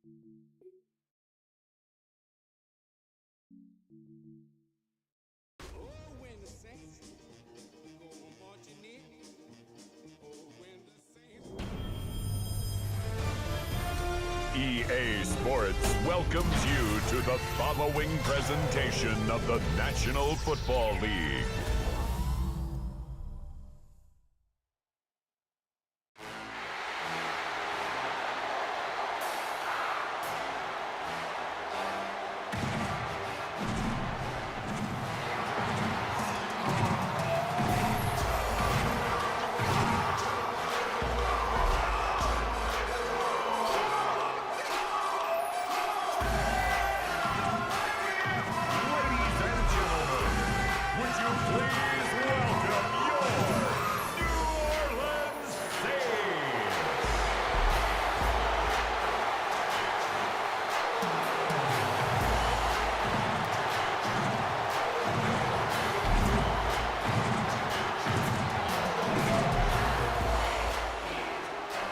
EA Sports welcomes you to the following presentation of the National Football League.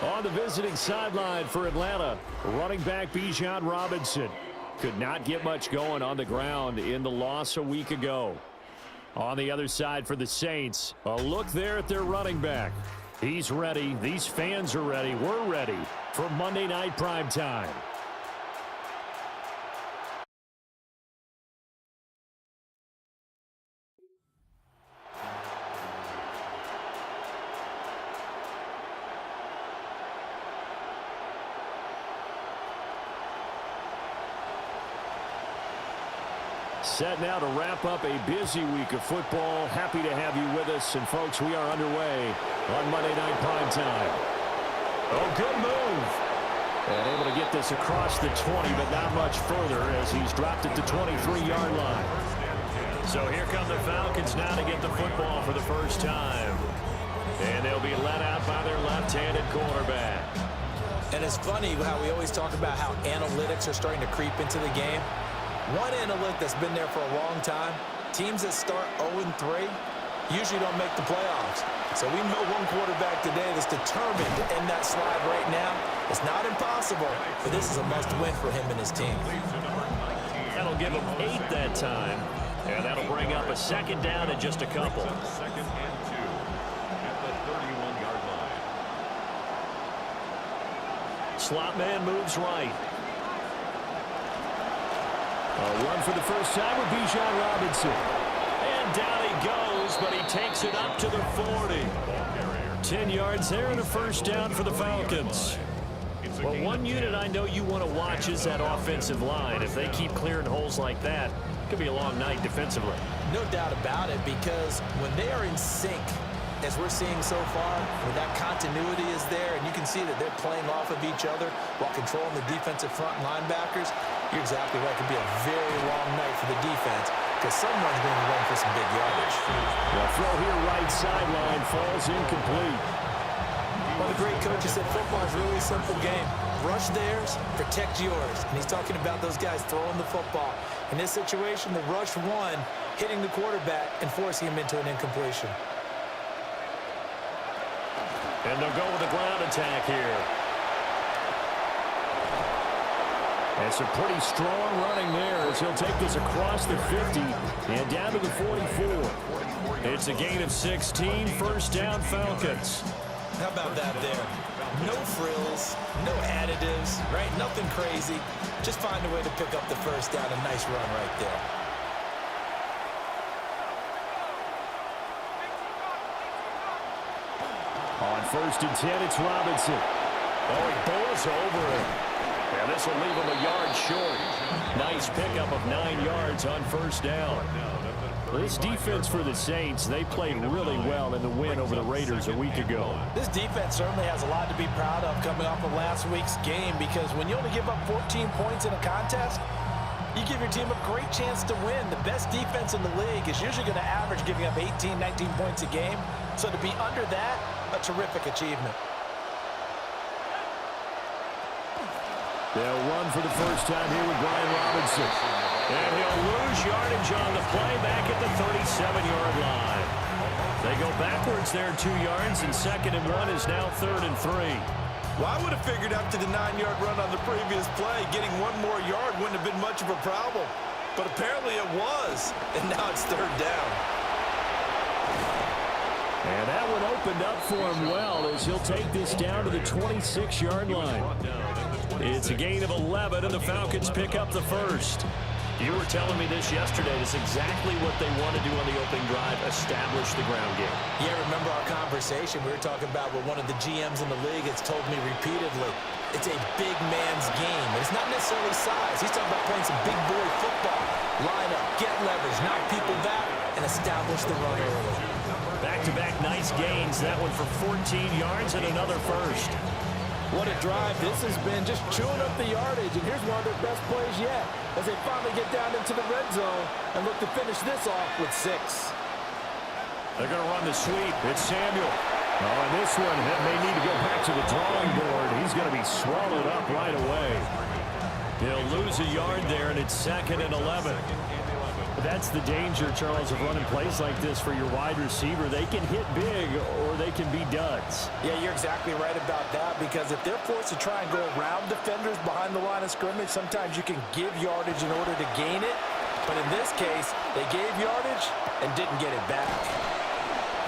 On the visiting sideline for Atlanta, running back Bijan Robinson could not get much going on the ground in the loss a week ago. On the other side for the Saints, a look there at their running back. He's ready. These fans are ready. We're ready for Monday Night Primetime. Set now to wrap up a busy week of football. Happy to have you with us. And, folks, we are underway on Monday Night Primetime. Oh, good move. And able to get this across the 20, but not much further as he's dropped it to 23-yard line. So here come the Falcons now to get the football for the first time. And they'll be led out by their left-handed quarterback. And it's funny how we always talk about how analytics are starting to creep into the game. One analytic that's been there for a long time, teams that start 0-3 usually don't make the playoffs. So we know one quarterback today that's determined to end that slide right now. It's not impossible, but this is a must-win for him and his team. That'll give him 8 that time, and that'll bring up a second down in just a couple. Second and 2 at the 31-yard line. Slot man moves right. A run for the first time with Bijan Robinson. And down he goes, but he takes it up to the 40. 10 yards there and a first down for the Falcons. Well, one unit I know you want to watch is that offensive line. If they keep clearing holes like that, it could be a long night defensively. No doubt about it, because when they are in sync, as we're seeing so far, where that continuity is there, and you can see that they're playing off of each other while controlling the defensive front linebackers, you're exactly right. It could be a very long night for the defense because someone's going to run for some big yardage. Well, throw here right sideline falls incomplete. Well, the great coach said football is really a simple game. Rush theirs, protect yours. And he's talking about those guys throwing the football. In this situation, the rush one, hitting the quarterback and forcing him into an incompletion. And they'll go with a ground attack here. And some pretty strong running there as he'll take this across the 50 and down to the 44. It's a gain of 16, first down Falcons. How about that there? No frills, no additives, right? Nothing crazy. Just find a way to pick up the first down. A nice run right there. On first and 10, it's Robinson. Oh, he bowls over it. And this will leave him a yard short. Nice pickup of 9 yards on first down. This defense for the Saints, they played really well in the win over the Raiders a week ago. This defense certainly has a lot to be proud of coming off of last week's game, because when you only give up 14 points in a contest, you give your team a great chance to win. The best defense in the league is usually going to average giving up 18, 19 points a game. So to be under that, a terrific achievement. They'll run for the first time here with Brian Robinson. And he'll lose yardage on the play back at the 37-yard line. They go backwards there 2 yards, and 2nd and 1 is now 3rd and 3. Well, I would have figured after the 9-yard run on the previous play, getting one more yard wouldn't have been much of a problem. But apparently it was, and now it's third down. And that one opened up for him well as he'll take this down to the 26-yard line. It's a gain of 11, and the Falcons pick up the first. You were telling me this yesterday. It's exactly what they want to do on the opening drive, establish the ground game. Yeah, remember our conversation? We were talking about what one of the GMs in the league has told me repeatedly. It's a big man's game. It's not necessarily size. He's talking about playing some big boy football. Line up, get leverage, knock people back, and establish the run early. Back-to-back nice gains. That one for 14 yards and another first. What a drive this has been, just chewing up the yardage. And here's one of their best plays yet as they finally get down into the red zone and look to finish this off with 6. They're going to run the sweep. It's Samuel. Oh, and this one may need to go back to the drawing board. He's going to be swallowed up right away. They'll lose a yard there, and it's 2nd and 11. That's the danger, Charles, of running plays like this for your wide receiver. They can hit big or they can be duds. Yeah, you're exactly right about that, because if they're forced to try and go around defenders behind the line of scrimmage, sometimes you can give yardage in order to gain it. But in this case, they gave yardage and didn't get it back.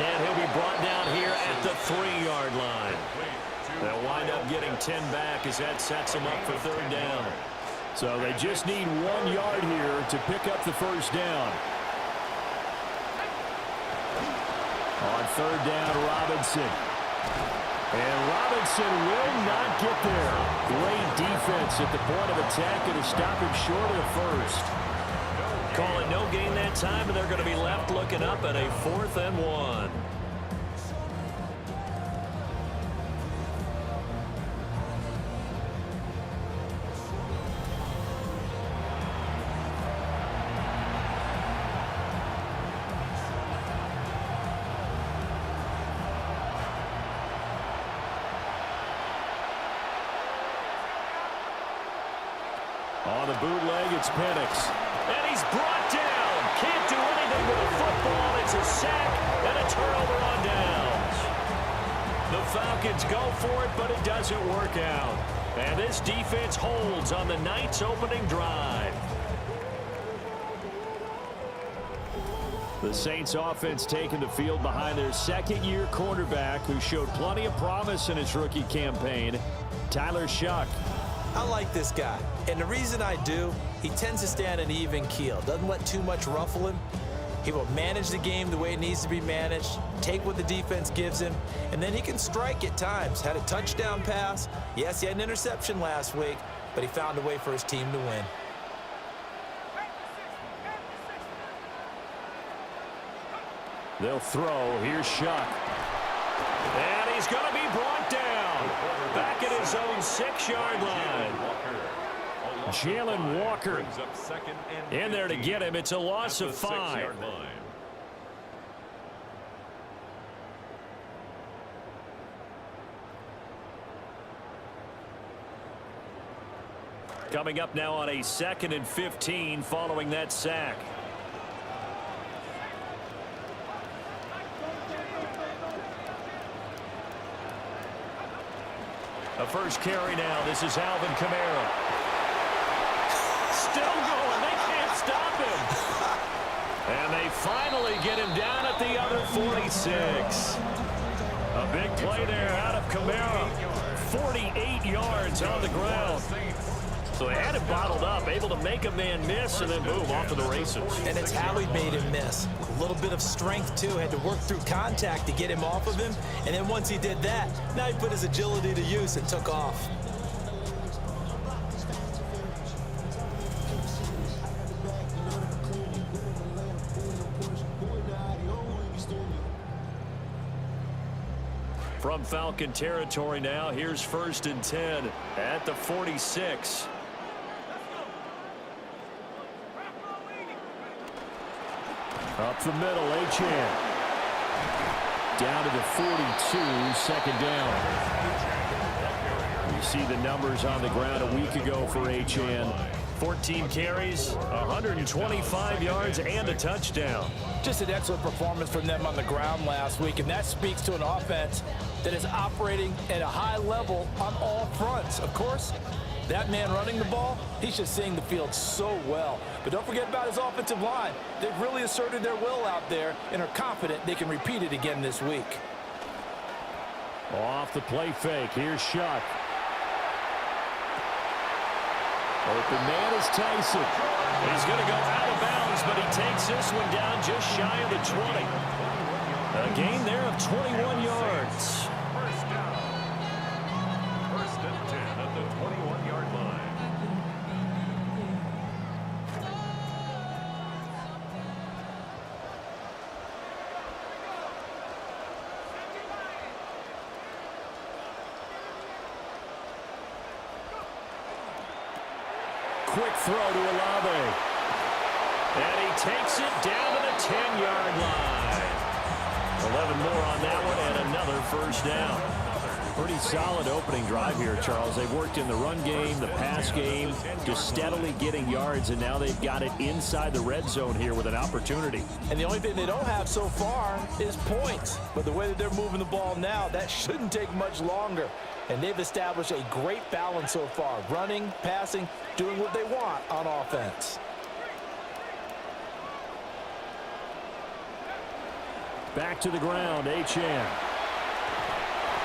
And he'll be brought down here at the 3-yard line. They'll wind up getting 10 back as that sets them up for third down. So they just need 1 yard here to pick up the first down. On third down, Robinson. And Robinson will not get there. Great defense at the point of attack and to stop him short of the first. Call it no gain that time, and they're going to be left looking up at a 4th and 1. On the bootleg, it's Penix. And he's brought down. Can't do anything with the football. It's a sack and a turnover on downs. The Falcons go for it, but it doesn't work out. And this defense holds on the night's opening drive. The Saints offense taking the field behind their second-year quarterback who showed plenty of promise in his rookie campaign, Tyler Shuck. I like this guy, and the reason I do, he tends to stay on an even keel. Doesn't let too much ruffle him. He will manage the game the way it needs to be managed, take what the defense gives him, and then he can strike at times. Had a touchdown pass. Yes, he had an interception last week, but he found a way for his team to win. They'll throw. Here's Shuck. And he's going to be brought down. Back at his own 6-yard line. Jalen Walker in there to get him. It's a loss of 5. Coming up now on a 2nd and 15 following that sack. A first carry now. This is Alvin Kamara. Still going. They can't stop him. And they finally get him down at the other 46. A big play there out of Kamara. 48 yards on the ground. So they had it bottled up, able to make a man miss, and then boom, off to the races. And it's how he made him miss. A little bit of strength, too. Had to work through contact to get him off of him. And then once he did that, now he put his agility to use and took off. From Falcon territory now, here's 1st and 10 at the 46. Up the middle, Achane. Down to the 42, 2nd down. You see the numbers on the ground a week ago for Achane. 14 carries, 125 yards, and a touchdown. Just an excellent performance from them on the ground last week, and that speaks to an offense that is operating at a high level on all fronts. Of course, that man running the ball, he's just seeing the field so well. But don't forget about his offensive line. They've really asserted their will out there and are confident they can repeat it again this week. Off the play fake, here's Shuck. Open man is Tyson. He's going to go out of bounds, but he takes this one down just shy of the 20. A gain there of 21 yards. First down. First and 10 at the 21-yard line. Quick throw to Olave. And he takes it down to the 10-yard line. 11 more on that one and another first down. Pretty solid opening drive here, Charles. They've worked in the run game, the pass game, just steadily getting yards, and now they've got it inside the red zone here with an opportunity. And the only thing they don't have so far is points. But the way that they're moving the ball now, that shouldn't take much longer. And they've established a great balance so far. Running, passing, doing what they want on offense. Back to the ground, Achane.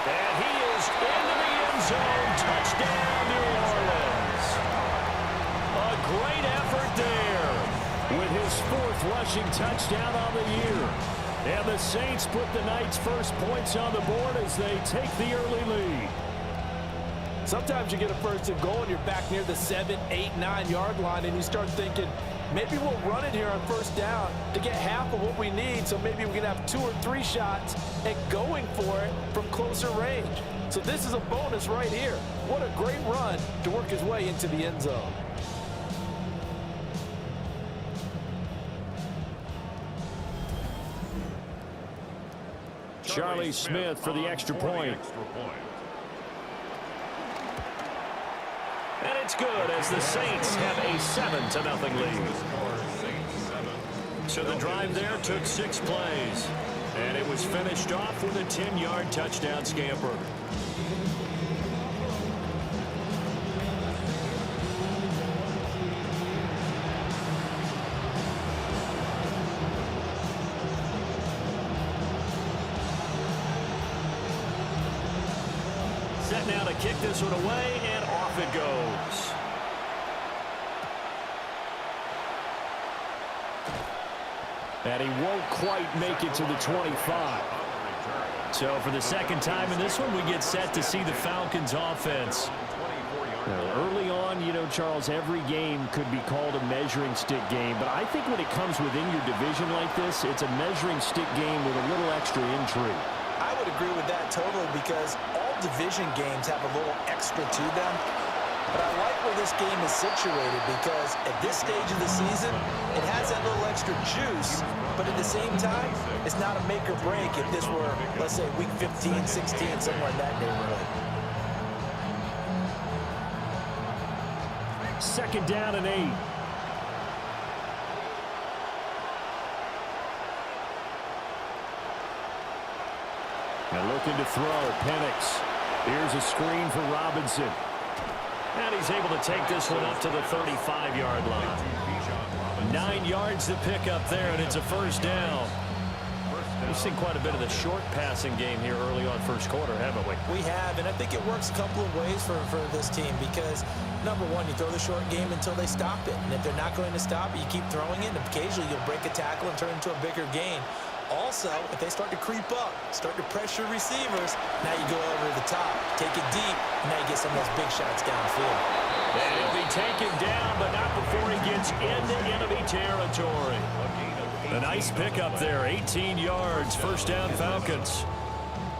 And he is into the end zone. Touchdown, New Orleans. A great effort there with his fourth rushing touchdown on the year. And the Saints put the Knights' first points on the board as they take the early lead. Sometimes you get a first and goal and you're back near the 7, 8, 9-yard line and you start thinking, maybe we'll run it here on first down to get half of what we need, so maybe we can have 2 or 3 shots at going for it from closer range. So this is a bonus right here. What a great run to work his way into the end zone. Charlie Smith for the extra point. And it's good as the Saints have a 7-0 lead. So the drive there took 6 plays. And it was finished off with a 10-yard touchdown scamper. Set now to kick this one away, and off it goes. And he won't quite make it to the 25. So for the second time in this one, we get set to see the Falcons offense. Early on, you know, Charles, every game could be called a measuring stick game. But I think when it comes within your division like this, it's a measuring stick game with a little extra intrigue. I would agree with that totally because all division games have a little extra to them. But I like where this game is situated because at this stage of the season, it has that little extra juice. But at the same time, it's not a make or break if this were, let's say, week 15, 16, somewhere in that neighborhood. Second down and 8. And looking to throw, Penix. Here's a screen for Robinson. And he's able to take this one up to the 35-yard line. 9 yards to pick up there, and it's a first down. We've seen quite a bit of the short passing game here early on first quarter, haven't we? We have, and I think it works a couple of ways for this team because, number one, you throw the short game until they stop it. And if they're not going to stop it, you keep throwing it, and occasionally you'll break a tackle and turn it into a bigger gain. Also, if they start to creep up, start to pressure receivers, now you go over the top, take it deep, and now you get some of those big shots downfield. And he'll be taken down, but not before he gets into enemy territory. A nice pickup there, 18 yards, first down Falcons.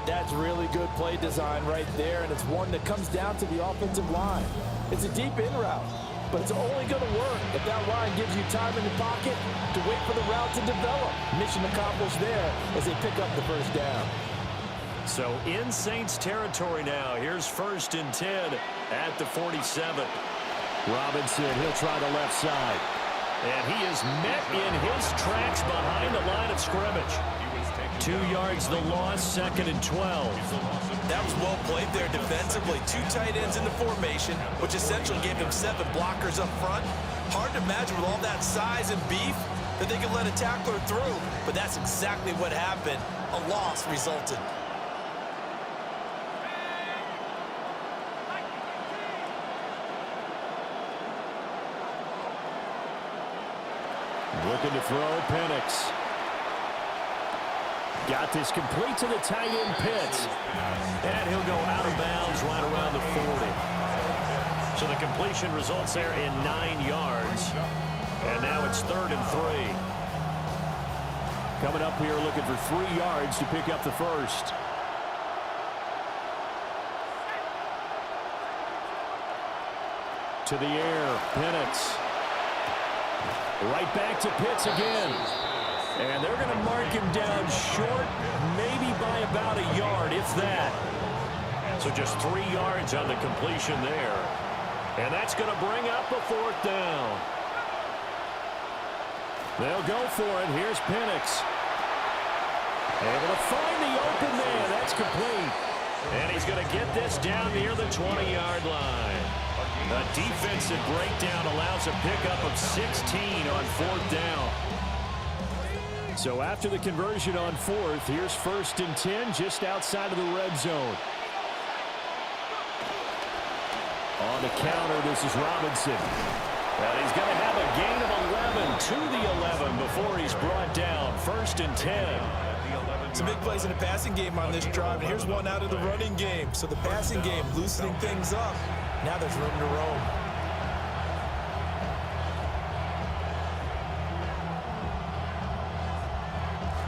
That's really good play design right there, and it's one that comes down to the offensive line. It's a deep in route, but it's only going to work if that line gives you time in the pocket to wait for the route to develop. Mission accomplished there as they pick up the first down. So in Saints territory now. Here's 1st and 10 at the 47. Robinson, he'll try the left side. And he is met in his tracks behind the line of scrimmage. 2 yards the loss, 2nd and 12. That was well played there defensively. 2 tight ends in the formation, which essentially gave him 7 blockers up front. Hard to imagine with all that size and beef that they could let a tackler through, but that's exactly what happened. A loss resulted. Looking to throw, Penix. Got this complete to the tight end, Pitts. And he'll go out of bounds right around the 40. So the completion results there in 9 yards. And now it's 3rd and 3. Coming up here looking for 3 yards to pick up the first. To the air, Penix. Right back to Pitts again. And they're going to mark him down short, maybe by about a yard, if that. So just 3 yards on the completion there. And that's going to bring up a 4th down. They'll go for it. Here's Penix. Able to find the open man. That's complete. And he's going to get this down near the 20-yard line. A defensive breakdown allows a pickup of 16 on 4th down. So after the conversion on 4th, here's 1st and 10 just outside of the red zone. On the counter, this is Robinson. And he's going to have a gain of 11 to the 11 before he's brought down. 1st and 10. Some big plays in the passing game on this drive, and here's one out of the running game. So the passing game loosening things up. Now there's room to roam.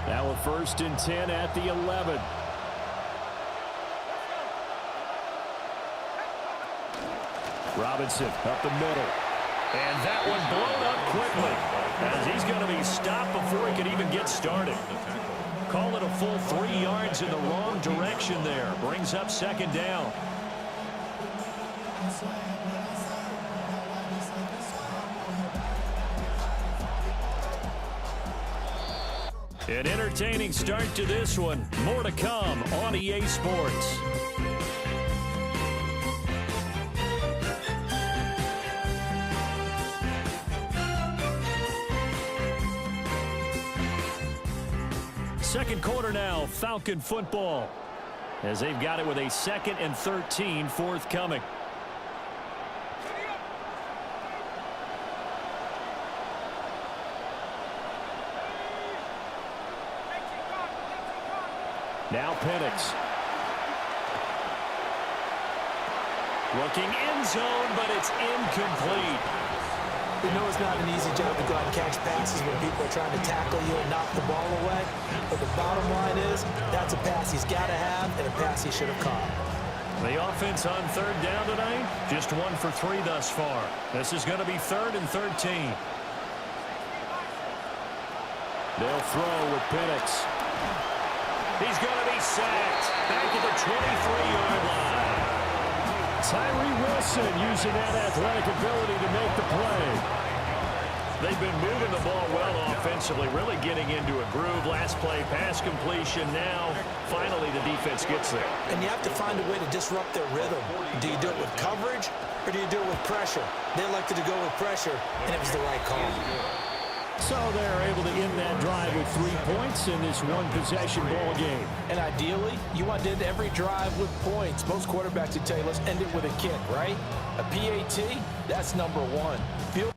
Now a 1st and 10 at the 11. Robinson up the middle. And that one blown up quickly as he's going to be stopped before he can even get started. Call it a full 3 yards in the wrong direction there. Brings up 2nd down. An entertaining start to this one. More to come on EA Sports. Second quarter now, Falcon football, as they've got it with a 2nd and 13 forthcoming. Now Penix. Looking end zone, but it's incomplete. You know it's not an easy job to go out and catch passes when people are trying to tackle you and knock the ball away. But the bottom line is, that's a pass he's got to have and a pass he should have caught. The offense on 3rd down tonight, just 1 for 3 thus far. This is going to be 3rd and 13. They'll throw with Penix. He's going to be sacked back at the 23-yard line. Tyree Wilson using that athletic ability to make the play. They've been moving the ball well offensively, really getting into a groove. Last play, pass completion. Now, finally, the defense gets there. And you have to find a way to disrupt their rhythm. Do you do it with coverage or do you do it with pressure? They elected to go with pressure, and it was the right call. So they're able to end that drive with 3 points in this one-possession ball game. And ideally, you want to end every drive with points. Most quarterbacks would tell you, let's end it with a kick, right? A PAT, that's number 1. Field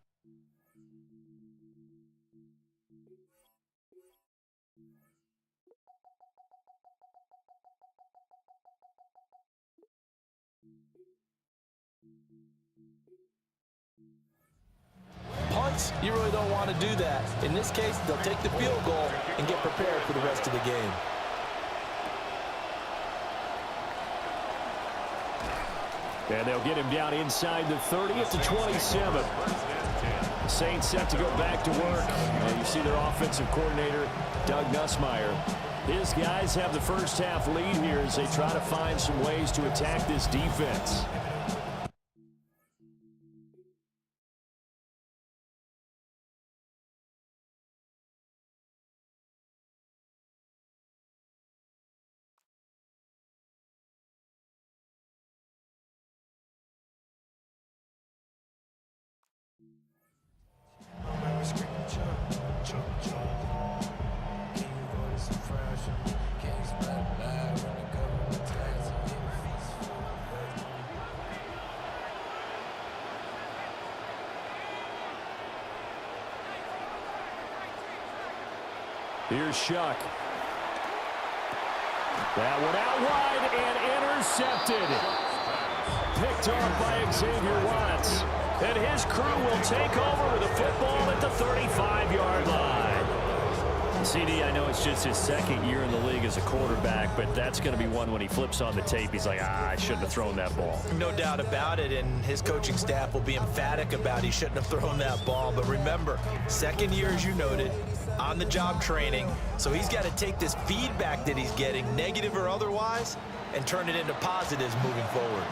punts, you really don't want to do that. In this case, they'll take the field goal and get prepared for the rest of the game. And they'll get him down inside the 30 at the 27. Saints set to go back to work. And you see their offensive coordinator, Doug Nussmeier. His guys have the first half lead here as they try to find some ways to attack this defense. Here's Shuck. That one out wide and intercepted. Picked off by Xavier Watts. And his crew will take over with the football at the 35-yard line. CD, I know it's just his second year in the league as a quarterback, but that's going to be one when he flips on the tape. He's like, I shouldn't have thrown that ball. No doubt about it, and his coaching staff will be emphatic about he shouldn't have thrown that ball. But remember, second year, as you noted, on-the-job training, so he's got to take this feedback that he's getting, negative or otherwise, and turn it into positives moving forward.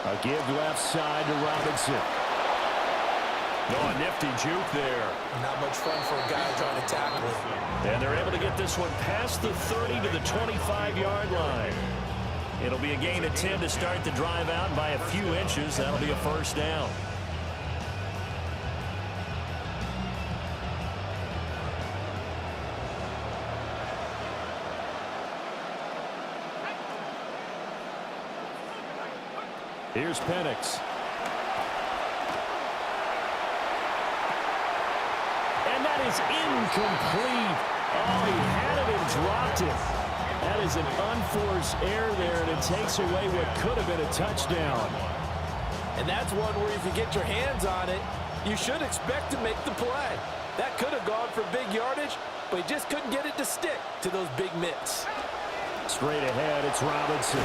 A give left side to Robinson. Oh, a nifty juke there. Not much fun for a guy trying to tackle it. And they're able to get this one past the 30 to the 25-yard line. It'll be a gain of 10 to start the drive out, and by a few inches, that'll be a first down. Here's Penix. And that is incomplete. Oh, he had it and dropped it. That is an unforced error there, and it takes away what could have been a touchdown. And that's one where if you get your hands on it, you should expect to make the play. That could have gone for big yardage, but he just couldn't get it to stick to those big mitts. Straight ahead, it's Robinson.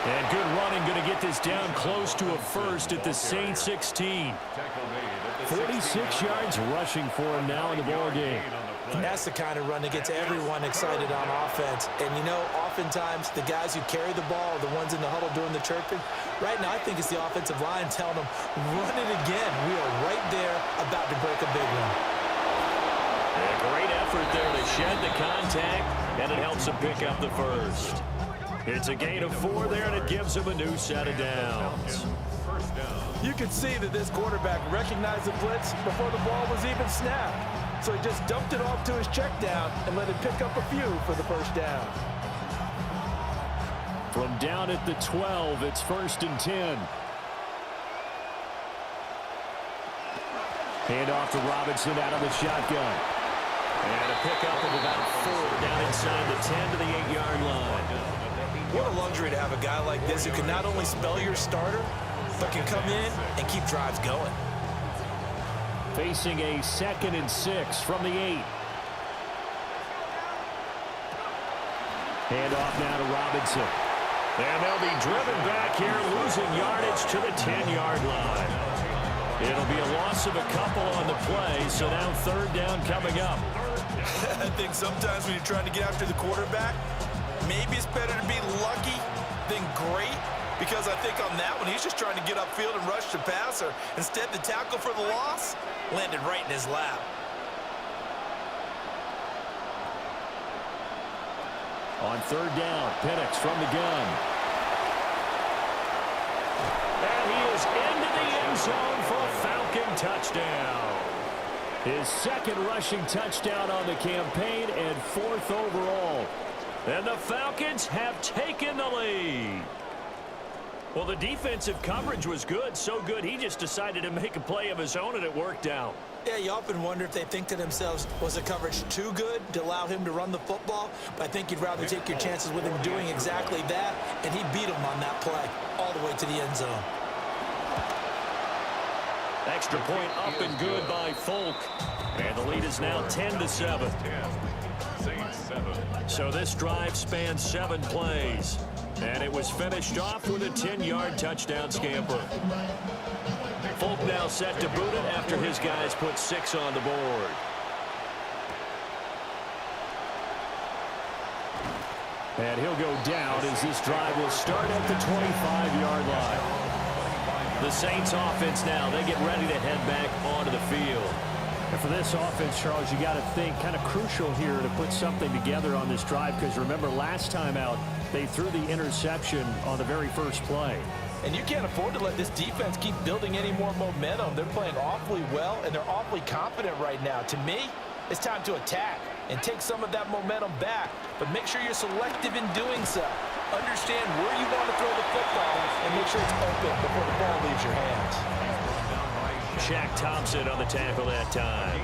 And good running, going to get this down close to a first at the Saints 16. 46 yards rushing for him now in the ball game. That's the kind of run that gets everyone excited on offense. And, you know, oftentimes the guys who carry the ball are the ones in the huddle doing the chirping. Right now, I think it's the offensive line telling them, run it again. We are right there about to break a big one. A great effort there to shed the contact, and it helps him pick up the first. It's a gain of 4 there, and it gives him a new set of downs. You can see that this quarterback recognized the blitz before the ball was even snapped. So he just dumped it off to his check down and let him pick up a few for the first down. From down at the 12, it's 1st and 10. Hand off to Robinson out of the shotgun. And a pickup of about 4 down inside the 10 to the 8-yard line. What a luxury to have a guy like this who can not only spell your starter, but can come in and keep drives going. Facing a 2nd and 6 from the 8. Hand off now to Robinson. And they'll be driven back here, losing yardage to the 10-yard line. It'll be a loss of a couple on the play, so now 3rd down coming up. I think sometimes when you're trying to get after the quarterback, maybe it's better to be lucky than great, because I think on that one, he's just trying to get upfield and rush the passer. Instead, the tackle for the loss landed right in his lap. On 3rd down, Penix from the gun. And he is into the end zone for a Falcon touchdown. His 2nd rushing touchdown on the campaign and 4th overall. And the Falcons have taken the lead. Well, the defensive coverage was good, so good he just decided to make a play of his own, and it worked out. Yeah, you often wonder if they think to themselves, was the coverage too good to allow him to run the football? But I think you'd rather take your chances with him doing exactly that, and he beat him on that play all the way to the end zone. Extra point up and good by Folk. And the lead is now 10-7. So this drive spans 7 plays. And it was finished off with a 10-yard touchdown scamper. Folk now set to boot it after his guys put 6 on the board. And he'll go down as this drive will start at the 25-yard line. The Saints offense now, they get ready to head back onto the field. And for this offense, Charles, you got to think kind of crucial here to put something together on this drive, because remember last time out, They threw the interception on the very first play. And you can't afford to let this defense keep building any more momentum. They're playing awfully well, and they're awfully confident right now. To me, it's time to attack and take some of that momentum back, but make sure you're selective in doing so. Understand where you want to throw the football and make sure it's open before the ball leaves your hands. Shaq Thompson on the tackle that time.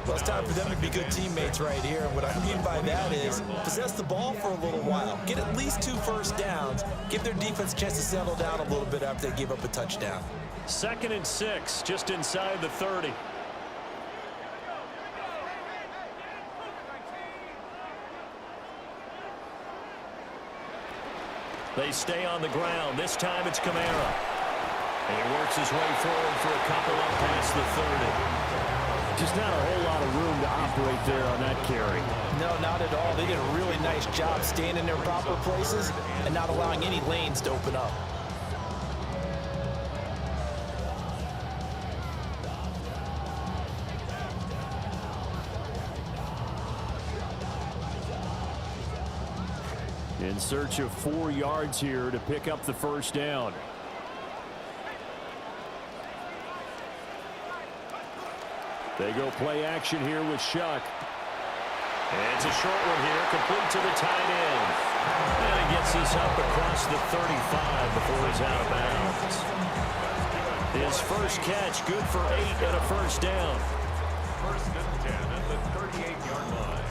Well, it's time for them to be good teammates right here. And what I mean by that is possess the ball for a little while. Get at least 2 first downs. Give their defense a chance to settle down a little bit after they give up a touchdown. 2nd and 6, just inside the 30. They stay on the ground. This time it's Kamara. And he works his way forward for a couple up past the 30. Just not a whole lot of room to operate there on that carry. No, not at all. They did a really nice job staying in their proper places and not allowing any lanes to open up. In search of 4 yards here to pick up the first down. They go play action here with Shuck. And it's a short one here, complete to the tight end. And he gets this up across the 35 before he's out of bounds. His first catch, good for 8 and a first down. 1st and 10 at the 38-yard line.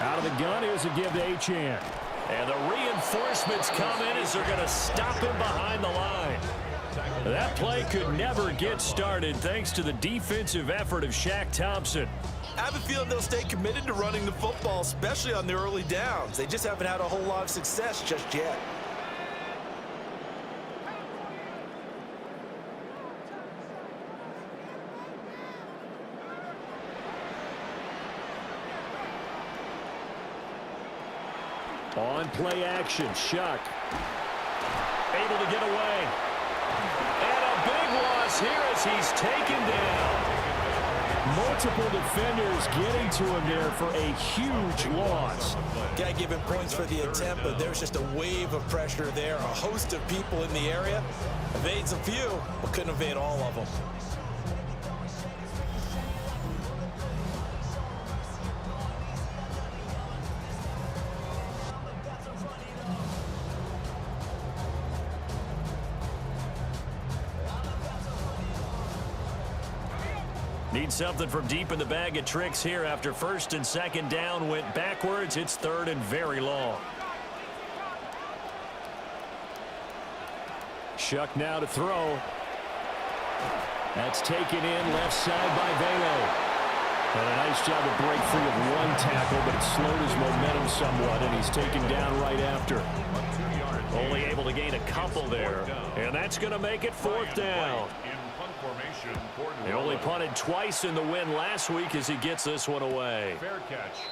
Out of the gun, here's a give to Achane. And the reinforcements come in as they're going to stop him behind the line. That play could never get started thanks to the defensive effort of Shaq Thompson. I have a feeling they'll stay committed to running the football, especially on the early downs. They just haven't had a whole lot of success just yet. On play action, Shuck. Able to get away. And a big loss here as he's taken down. Multiple defenders getting to him there for a huge loss. Got to give him points for the attempt, but there's just a wave of pressure there. A host of people in the area. Evades a few, but couldn't evade all of them. Need something from deep in the bag of tricks here after 1st and 2nd down went backwards. It's 3rd and very long. Shuck now to throw. That's taken in left side by Velo. And a nice job to break free of 1 tackle, but it slowed his momentum somewhat, and he's taken down right after. Only able to gain a couple there. And that's going to make it 4th down. He only punted twice in the win last week as he gets this one away.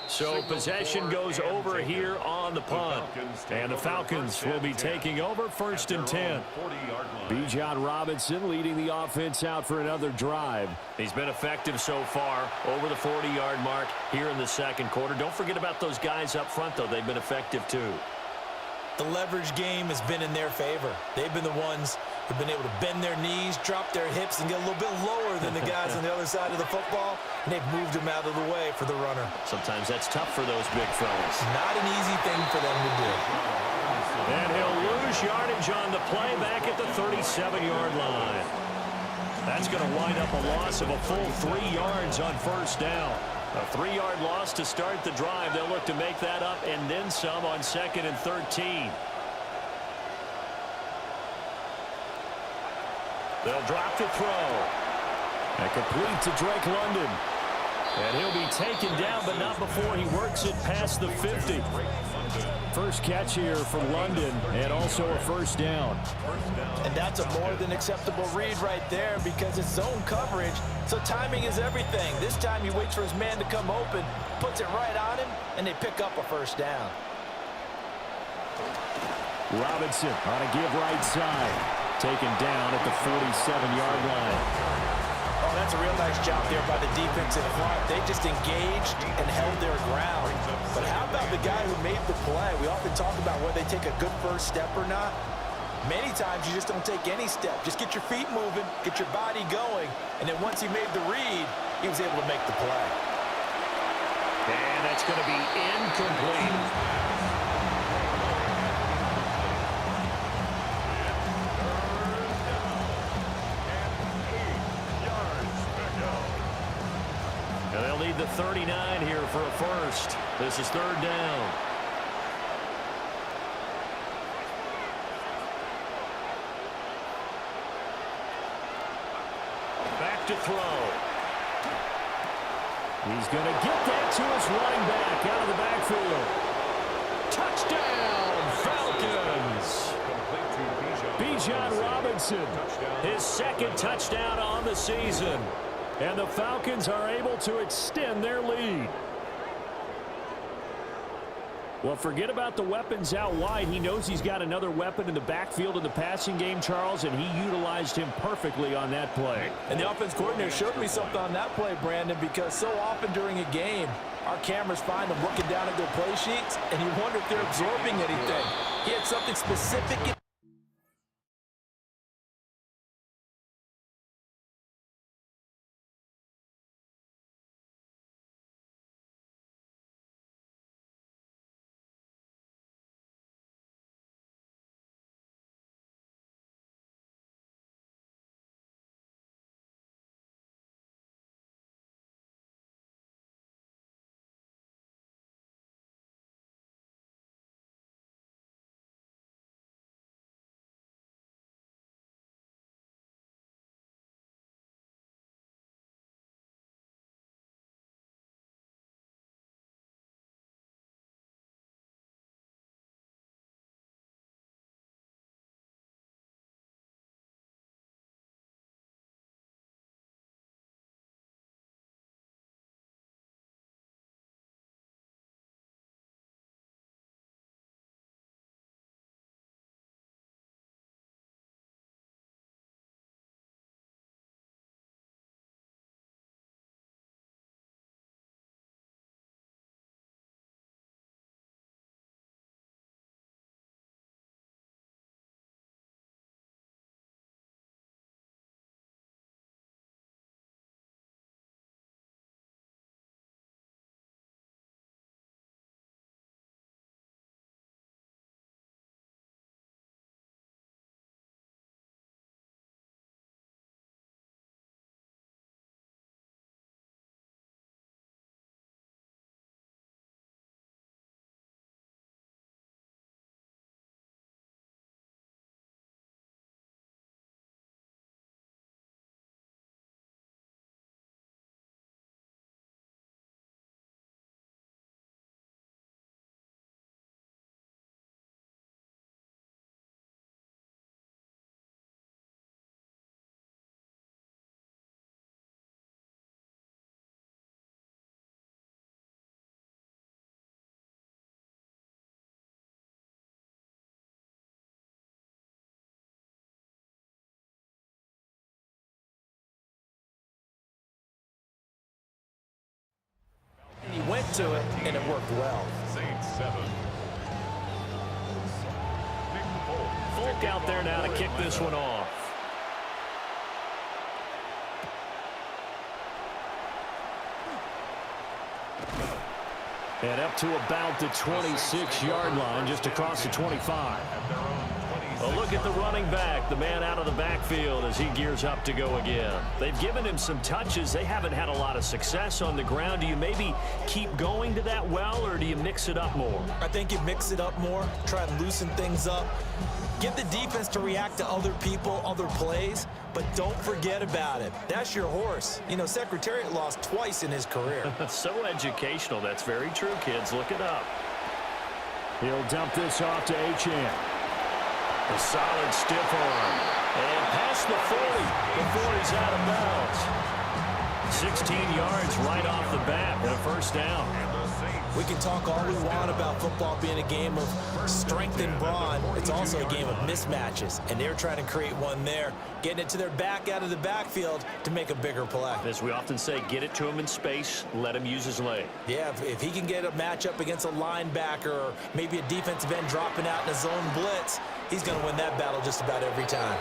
So possession goes over here on the punt. And the Falcons will be taking over 1st and 10. Bijan Robinson leading the offense out for another drive. He's been effective so far over the 40-yard mark here in the 2nd quarter. Don't forget about those guys up front, though. They've been effective, too. The leverage game has been in their favor. They've been the ones who've been able to bend their knees, drop their hips, and get a little bit lower than the guys on the other side of the football, and they've moved them out of the way for the runner. Sometimes that's tough for those big fellas. Not an easy thing for them to do. And he'll lose yardage on the play back at the 37-yard line. That's going to wind up a loss of a full 3 yards on 1st down. A 3-yard loss to start the drive. They'll look to make that up and then some on 2nd and 13. They'll drop the throw. And complete to Drake London. And he'll be taken down, but not before he works it past the 50. First catch here for London, and also a first down. And that's a more than acceptable read right there because it's zone coverage, so timing is everything. This time he waits for his man to come open, puts it right on him, and they pick up a first down. Robinson on a give right side. Taken down at the 47-yard line. Oh, that's a real nice job there by the defensive front. They just engaged and held their ground. But how about the guy who made the play? We often talk about whether they take a good first step or not. Many times you just don't take any step. Just get your feet moving, get your body going, and then once he made the read, he was able to make the play. And that's going to be incomplete. And they'll need the 39 here for a first. This is third down. Back to throw. He's going to get that to his running back out of the backfield. Touchdown, Falcons. Bijan Robinson, His second touchdown on the season. and the Falcons are able to extend their lead. Well, forget about the weapons out wide. He knows he's got another weapon in the backfield in the passing game, Charles, and he utilized him perfectly on that play. And the offense coordinator showed me something on that play, Brandon, because so often during a game, our cameras find them looking down at their play sheets, and you wonder if they're absorbing anything. He had something specific in he went to it, and it worked well. Saints 7. Folk out there now to kick this one off. And up to about the 26-yard line, just across the 25. A look at the running back, the man out of the backfield as he gears up to go again. They've given him some touches. They haven't had a lot of success on the ground. Do you maybe keep going to that well, or do you mix it up more? I think you mix it up more, try and loosen things up. Get the defense to react to other people, other plays, but don't forget about it. That's your horse. You know, Secretariat lost twice in his career. So educational. That's very true, kids. Look it up. He'll dump this off to Achane. A solid stiff arm. And past the 40 before he's out of bounds. 16 yards right off the bat and a first down. We can talk all we want about football being a game of strength and brawn. It's also a game of mismatches, and they're trying to create one there, getting it to their back out of the backfield to make a bigger play. As we often say, get it to him in space, let him use his leg. Yeah, if he can get a matchup against a linebacker or maybe a defensive end dropping out in a zone blitz, he's going to win that battle just about every time.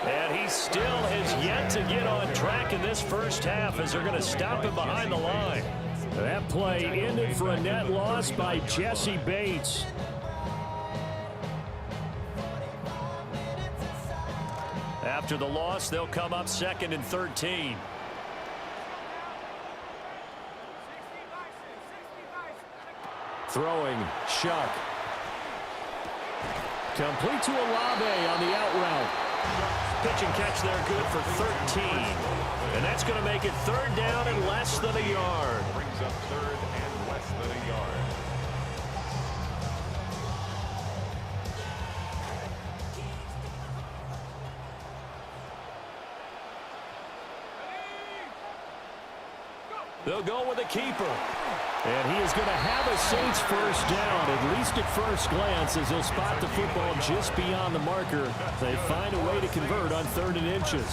And he still has yet to get on track in this first half as they're going to stop him behind the line. That play ended for a net loss by Jesse Bates. After the loss, they'll come up 2nd and 13. Throwing, Shuck. Complete to Olave on the out route. Pitch and catch there, good for 13. And that's going to make it 3rd down and less than a yard. Brings up 3rd and less than a yard. They'll go with a keeper. And he is going to have a Saints first down, at least at first glance, as they'll spot the football just beyond the marker. They find a way to convert on 3rd and inches.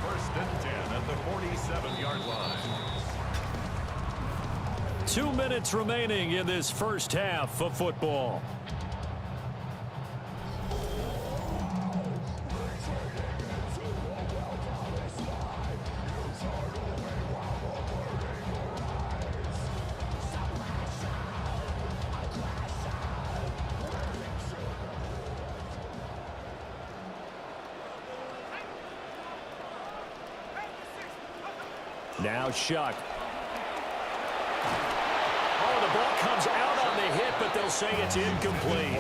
1st and 10 at the 47-yard line. 2 minutes remaining in this first half of football. Now Shuck. Oh, the ball comes out on the hit, but they'll say it's incomplete.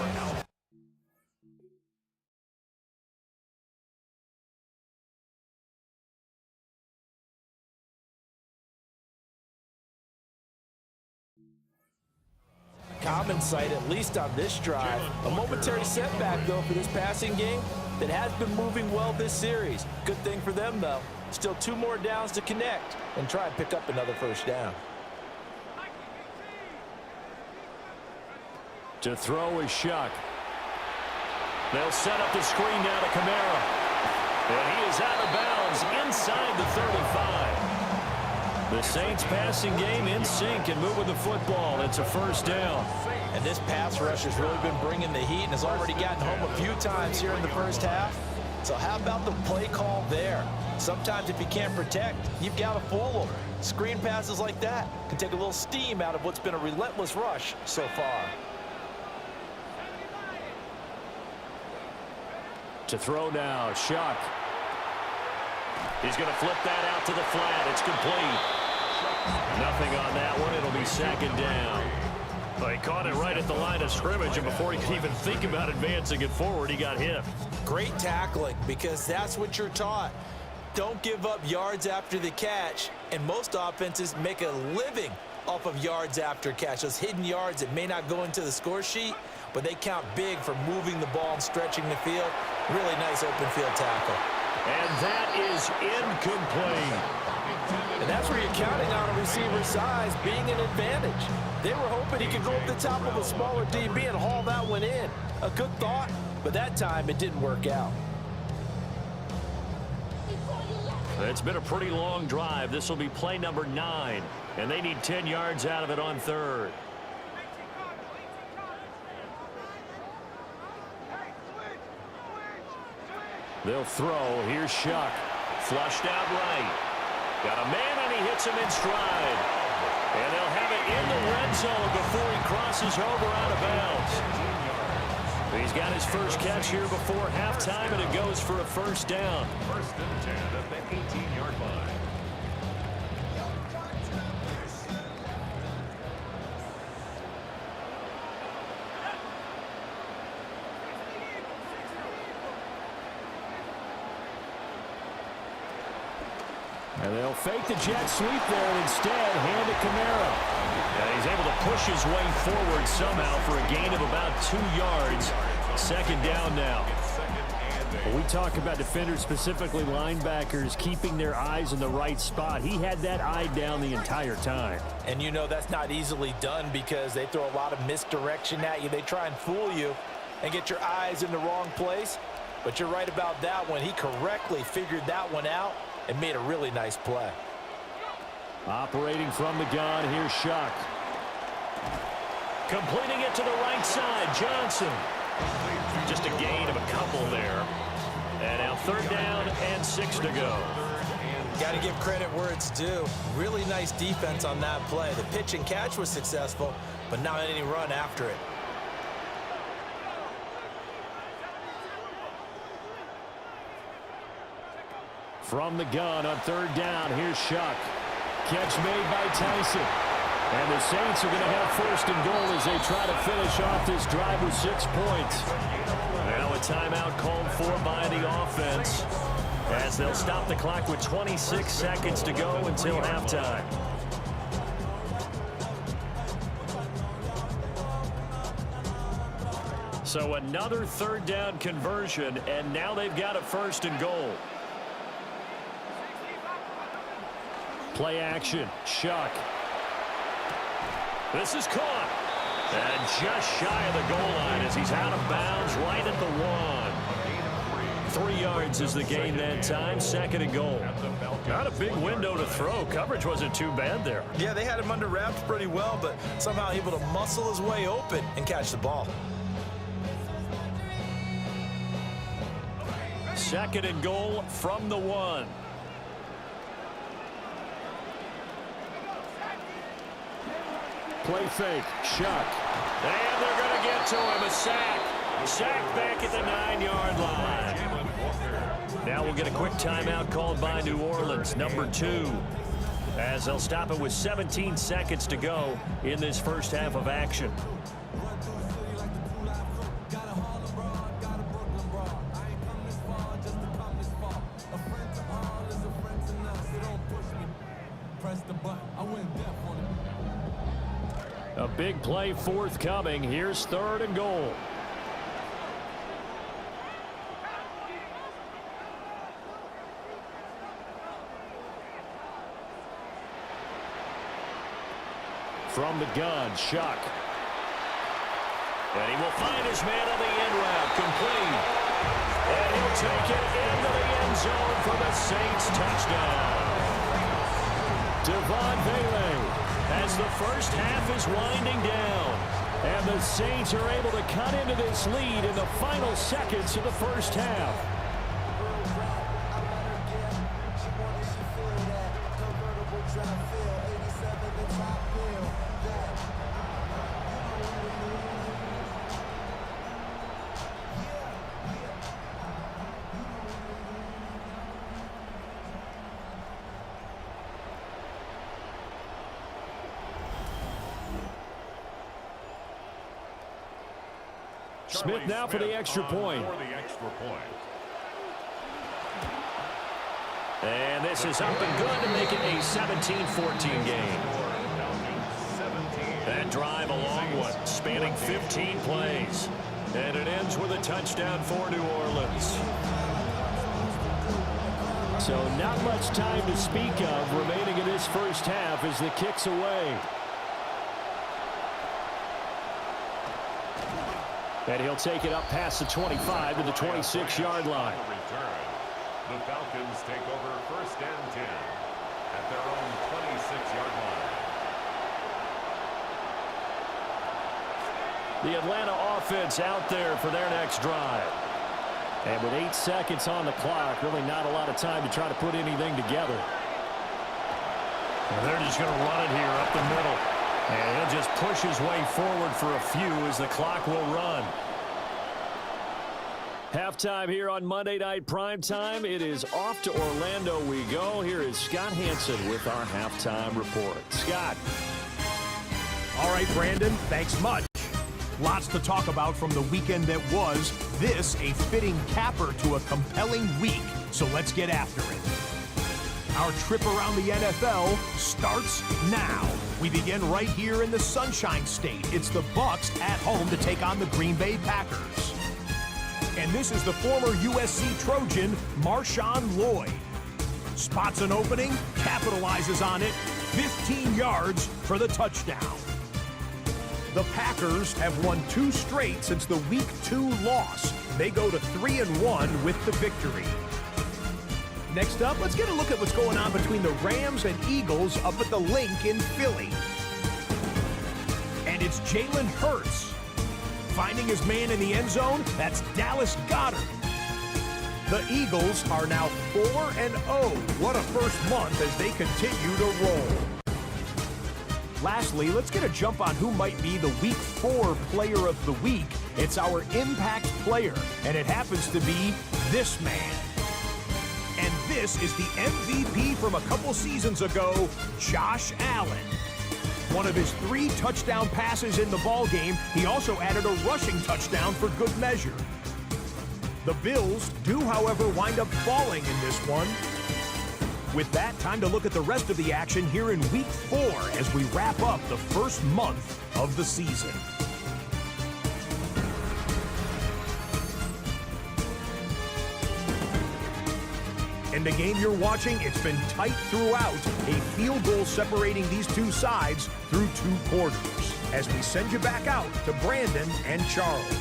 Common sight, at least on this drive. A momentary setback, though, for this passing game that has been moving well this series. Good thing for them, though. Still 2 more downs to connect and try and pick up another first down. To throw is Shuck. They'll set up the screen now to Kamara. And he is out of bounds inside the 35. The Saints passing game in sync and moving the football. It's a first down. And this pass rush has really been bringing the heat and has already gotten home a few times here in the first half. So how about the play call there? Sometimes if you can't protect, you've got to fool them. Screen passes like that can take a little steam out of what's been a relentless rush so far. To throw now, Shuck. He's going to flip that out to the flat. It's complete. Nothing on that one. It'll be 2nd down. Well, he caught it right at the line of scrimmage, and before he could even think about advancing it forward, he got hit. Great tackling, because that's what you're taught. Don't give up yards after the catch, and most offenses make a living off of yards after catch. Those hidden yards that may not go into the score sheet, but they count big for moving the ball and stretching the field. Really nice open field tackle. And that is incomplete. And that's where you're counting on a receiver's size being an advantage. They were hoping he could go up the top of a smaller DB and haul that one in. A good thought, but that time it didn't work out. It's been a pretty long drive. This will be play number 9, and they need 10 yards out of it on 3rd. They'll throw. Here's Shuck. Flushed out right. Got a man, and he hits him in stride. And they'll have it in the red zone before he crosses over out of bounds. He's got his first catch here before halftime, and it goes for a first down. 1st and 10 at the 18-yard line. And they'll fake the jet sweep there and instead hand it Kamara. And he's able to push his way forward somehow for a gain of about 2 yards. Second down now. We talk about defenders, specifically linebackers, keeping their eyes in the right spot. He had that eye down the entire time. And you know that's not easily done because they throw a lot of misdirection at you. They try and fool you and get your eyes in the wrong place. But you're right about that one. He correctly figured that one out and made a really nice play. Operating from the gun, here's Shuck. Completing it to the right side, Johnson. Just a gain of a couple there. And now third down and 6 to go. Got to give credit where it's due. Really nice defense on that play. The pitch and catch was successful, but not any run after it. From the gun on third down, here's Shuck. Catch made by Tyson. And the Saints are going to have first and goal as they try to finish off this drive with 6 points. Now a timeout called for by the offense as they'll stop the clock with 26 seconds to go until halftime. So another third down conversion, and now they've got a first and goal. Play action, Shuck. This is caught. And just shy of the goal line as he's out of bounds right at the 1. 3 yards is the gain that time. Second and goal. Not a big window to throw. Coverage wasn't too bad there. Yeah, they had him under wraps pretty well, but somehow able to muscle his way open and catch the ball. Second and goal from the 1. Play fake, Shuck. And they're going to get to him. A sack. Sack back at the 9-yard line. Now we'll get a quick timeout called by New Orleans, number 2. As they'll stop it with 17 seconds to go in this first half of action. A big play forthcoming. Here's third and goal. From the gun, Shuck. And he will find his man on the end route, complete. And he'll take it into the end zone for the Saints touchdown. Devon Bailey. As the first half is winding down. And the Saints are able to cut into this lead in the final seconds of the first half. Smith now for the extra point. And this is up and good to make it a 17-14 game. That drive a long one, spanning 15 plays. And it ends with a touchdown for New Orleans. So not much time to speak of remaining in this first half as the kick's away. And he'll take it up past the 25 to the 26-yard line. The Falcons take over first and 10 at their own 26-yard line. The Atlanta offense out there for their next drive. And with 8 seconds on the clock, really not a lot of time to try to put anything together. And they're just going to run it here up the middle. And he'll just push his way forward for a few as the clock will run. Halftime here on Monday Night Primetime. It is off to Orlando we go. Here is Scott Hansen with our halftime report. Scott. All right, Brandon, thanks much. Lots to talk about from the weekend that was. This a fitting capper to a compelling week. So let's get after it. Our trip around the NFL starts now. We begin right here in the Sunshine State. It's the Bucks at home to take on the Green Bay Packers. And this is the former USC Trojan, Marshawn Lloyd. Spots an opening, capitalizes on it, 15 yards for the touchdown. The Packers have won 2 straight since the Week 2 loss. They go to 3-1 with the victory. Next up, let's get a look at what's going on between the Rams and Eagles up at the Link in Philly. And it's Jalen Hurts finding his man in the end zone. That's Dallas Goedert. The Eagles are now 4-0. What a first month as they continue to roll. Lastly, let's get a jump on who might be the Week 4 Player of the Week. It's our impact player, and it happens to be this man. And this is the MVP from a couple seasons ago, Josh Allen. One of his 3 touchdown passes in the ballgame. He also added a rushing touchdown for good measure. The Bills do, however, wind up falling in this one. With that, time to look at the rest of the action here in Week 4 as we wrap up the first month of the season. In the game you're watching, it's been tight throughout. A field goal separating these two sides through 2 quarters. As we send you back out to Brandon and Charles.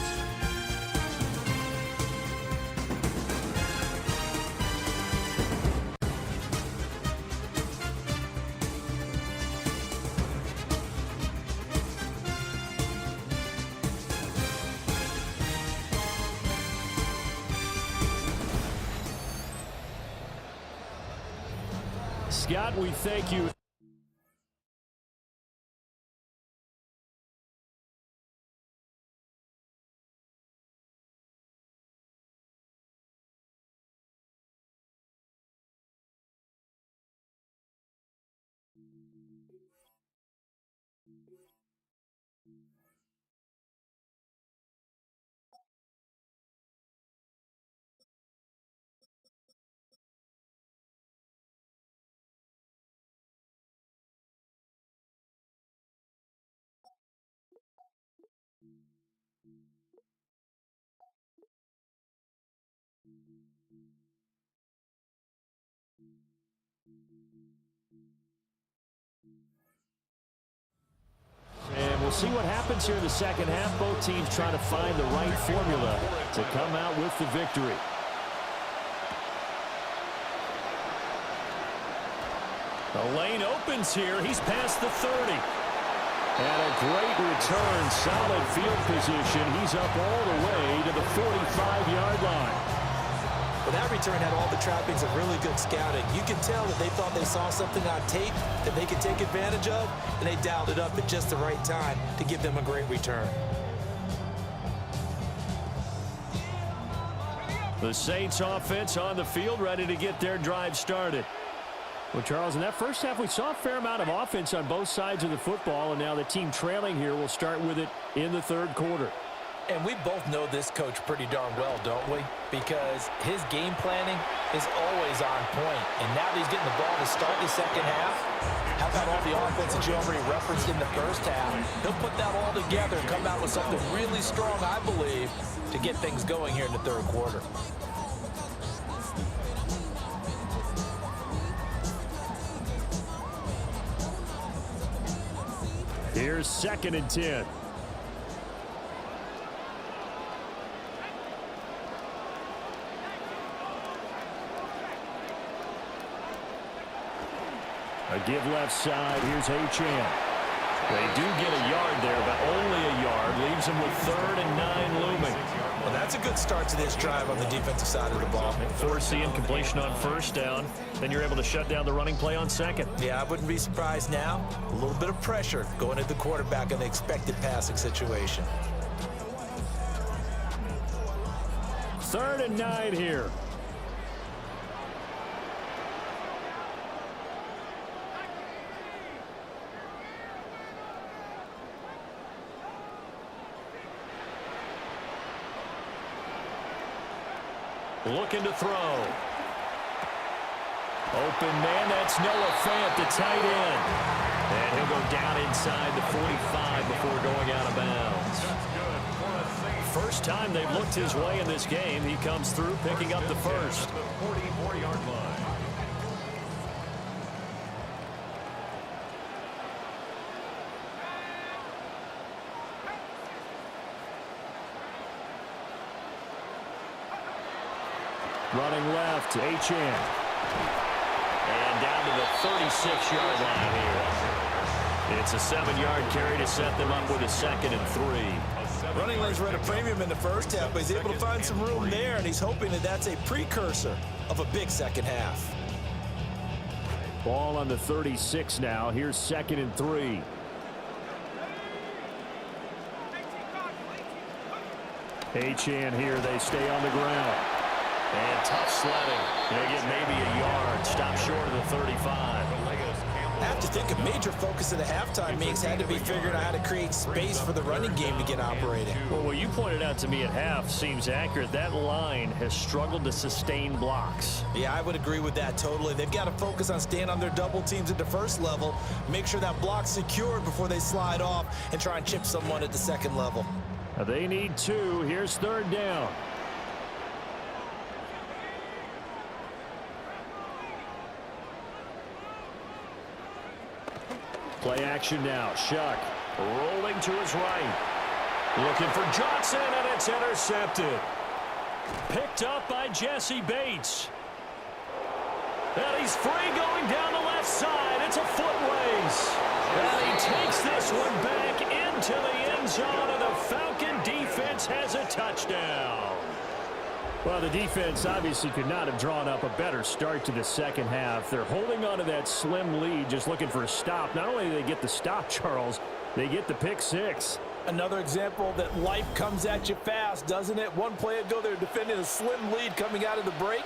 Scott, we thank you. And we'll see what happens here in the second half. Both teams trying to find the right formula to come out with the victory. The lane opens here. He's past the 30. And a great return, solid field position. He's up all the way to the 45-yard line. Well, that return had all the trappings of really good scouting. You can tell that they thought they saw something on tape that they could take advantage of, and they dialed it up at just the right time to give them a great return. The Saints offense on the field, ready to get their drive started. Well, Charles, in that first half, we saw a fair amount of offense on both sides of the football, and now the team trailing here will start with it in the third quarter. And we both know this coach pretty darn well, don't we? Because his game planning is always on point. And now that he's getting the ball to start the second half, how about all the offense that you already referenced in the first half? He'll put that all together and come out with something really strong, I believe, to get things going here in the third quarter. Here's 2nd and 10. A give left side. Here's Achane. They do get a yard there, but only a yard. Leaves them with 3rd and 9 looming. Well, that's a good start to this drive on the defensive side of the ball. Force the incompletion on first down. Then you're able to shut down the running play on second. Yeah, I wouldn't be surprised now. A little bit of pressure going at the quarterback in the expected passing situation. 3rd and 9 here. Looking to throw. Open man, that's Noah Fant, the tight end. And he'll go down inside the 45 before going out of bounds. First time they've looked his way in this game. He comes through picking up the first. The 44-yard line. Running left, Achane. And down to the 36-yard line here. It's a 7-yard carry to set them up with a 2nd and 3. Running lanes were at a premium in the first half, but he's able to find some room there, and he's hoping that that's a precursor of a big second half. Ball on the 36 now. Here's 2nd and 3. Achane here. They stay on the ground. And tough sledding. They get maybe a yard. Stop short of the 35. I have to think a major focus of the halftime meetings had to be figuring out how to create space for the running game to get operating. Well, what you pointed out to me at half seems accurate. That line has struggled to sustain blocks. Yeah, I would agree with that totally. They've got to focus on staying on their double teams at the first level, make sure that block's secured before they slide off and try and chip someone at the second level. They need 2. Here's 3rd down. Play action now. Shuck Rolling to his right. Looking for Johnson, and it's intercepted. Picked up by Jesse Bates. And he's free going down the left side. It's a foot race. And he takes this one back into the end zone, and the Falcon defense has a touchdown. Well, the defense obviously could not have drawn up a better start to the second half. They're holding on to that slim lead, just looking for a stop. Not only do they get the stop, Charles, they get the pick 6. Another example that life comes at you fast, doesn't it? One play ago, they're defending a slim lead coming out of the break.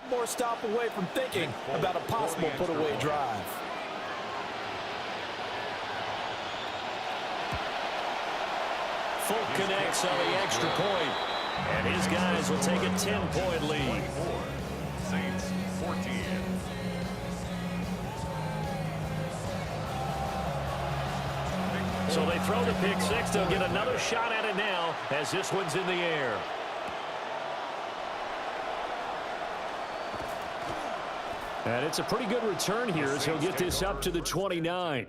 One more stop away from thinking about a possible put-away drive. Folk connects on the extra point, and his guys will take a 10-point lead. Saints 14. So they throw the pick 6. They'll get another shot at it now as this one's in the air. And it's a pretty good return here as he'll get this up to the 29.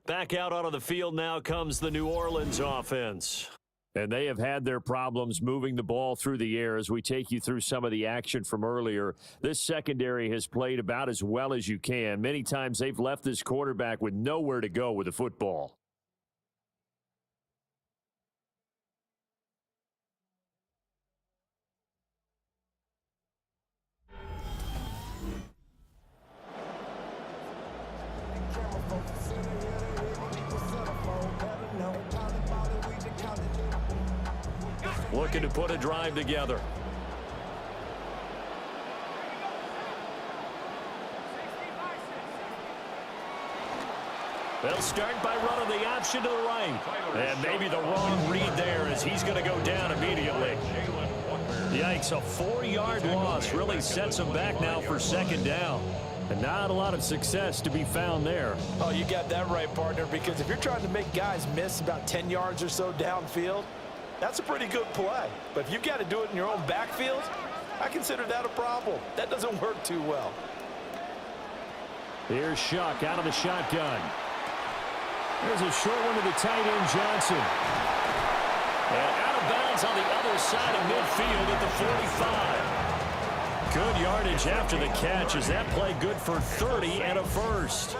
Back out onto the field now comes the New Orleans offense. And they have had their problems moving the ball through the air as we take you through some of the action from earlier. This secondary has played about as well as you can. Many times they've left this quarterback with nowhere to go with the football. Looking to put a drive together. They'll start by running the option to the right. And maybe the wrong read there as he's going to go down immediately. Yikes, a 4-yard loss really sets him back now for 2nd down. And not a lot of success to be found there. Oh, you got that right, partner, because if you're trying to make guys miss about 10 yards or so downfield, that's a pretty good play. But if you've got to do it in your own backfield, I consider that a problem. That doesn't work too well. Here's Shuck out of the shotgun. There's a short one to the tight end, Johnson. And out of bounds on the other side of midfield at the 45. Good yardage after the catch. Is that play good for 30 and a first?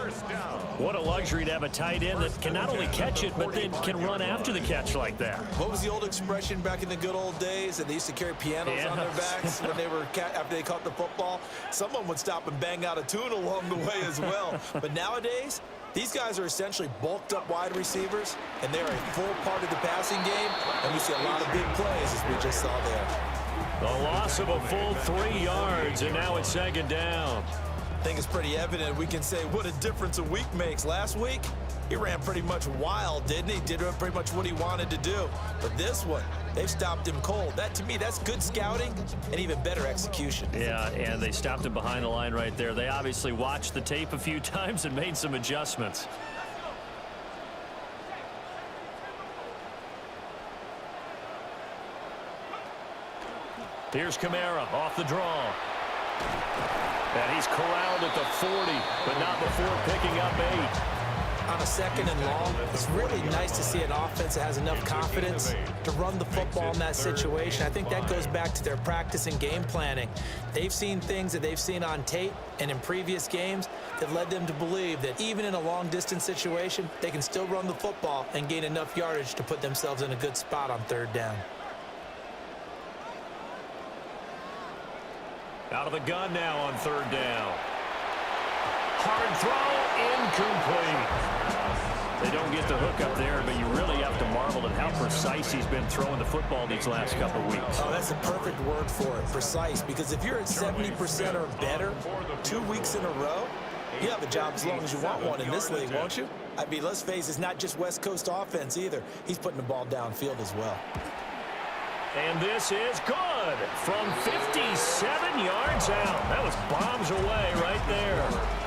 What a luxury to have a tight end that can not only catch it, but then can run after the catch like that. What was the old expression back in the good old days? That they used to carry pianos on their backs when they were after they caught the football. Someone would stop and bang out a tune along the way as well. But nowadays, these guys are essentially bulked up wide receivers, and they're a full part of the passing game, and we see a lot of big plays as we just saw there. The loss of a full 3 yards, and now it's second down. I think it's pretty evident. We can say what a difference a week makes. Last week, he ran pretty much wild, didn't he? Did pretty much what he wanted to do. But this one, they've stopped him cold. That, to me, that's good scouting and even better execution. Yeah, and they stopped him behind the line right there. They obviously watched the tape a few times and made some adjustments. Here's Kamara off the draw. And he's corralled at the 40, but not before picking up 8. On a second and long, it's really nice to see an offense that has enough confidence to run the football in that situation. I think that goes back to their practice and game planning. They've seen things that they've seen on tape and in previous games that led them to believe that even in a long-distance situation, they can still run the football and gain enough yardage to put themselves in a good spot on third down. Out of the gun now on third down. Hard throw, incomplete. They don't get the hook up there, but you really have to marvel at how precise he's been throwing the football these last couple of weeks. Oh, that's a perfect word for it, precise, because if you're at 70% or better 2 weeks in a row, you have a job as long as you want one in this league, won't you? I mean, let's face it, it's not just West Coast offense either. He's putting the ball downfield as well. And this is good from 57 yards out. That was bombs away right there.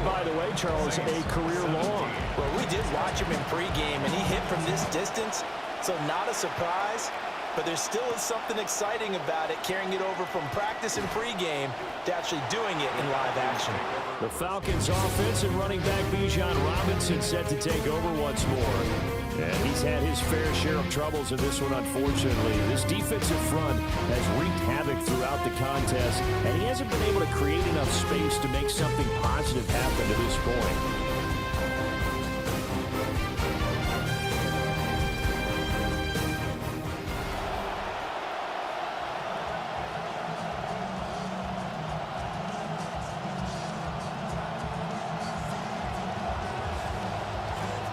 By the way, Charles, a career long. Well, we did watch him in pregame, and he hit from this distance, so not a surprise. But there still is something exciting about it, carrying it over from practice and pregame to actually doing it in live action. The Falcons' offense and running back Bijan Robinson set to take over once more. And he's had his fair share of troubles in this one, unfortunately. This defensive front has wreaked havoc throughout the contest, and he hasn't been able to create enough space to make something positive happen to this point.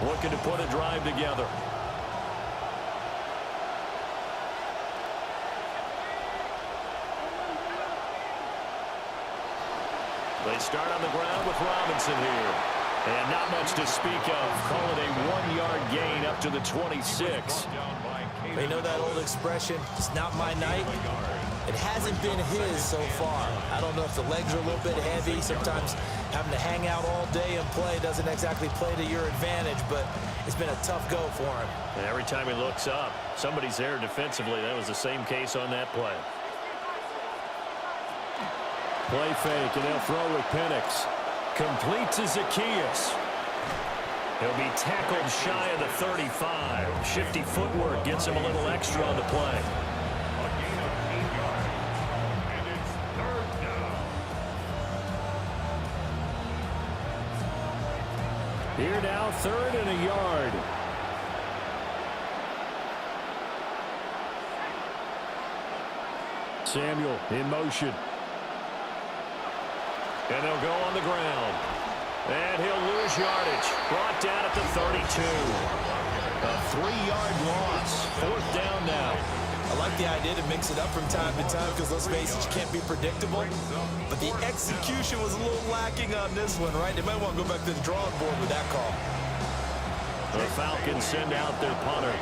Looking to put a drive together. They start on the ground with Robinson here. And not much to speak of. Call it a 1-yard gain up to the 26. They know that old expression, it's not my night. It hasn't been his so far. I don't know if the legs are a little bit heavy. Sometimes having to hang out all day and play doesn't exactly play to your advantage, but it's been a tough go for him. And every time he looks up, somebody's there defensively. That was the same case on that play. Play fake, and they'll throw with Penix. Complete to Zacchaeus. He'll be tackled shy of the 35. Shifty footwork gets him a little extra on the play. Here now, 3rd and a yard. Samuel in motion. And they'll go on the ground. And he'll lose yardage. Brought down at the 32. A 3-yard loss. 4th down now. I like the idea to mix it up from time to time because, let's face it, you can't be predictable. But the execution was a little lacking on this one, right? They might want to go back to the drawing board with that call. The Falcons send out their punter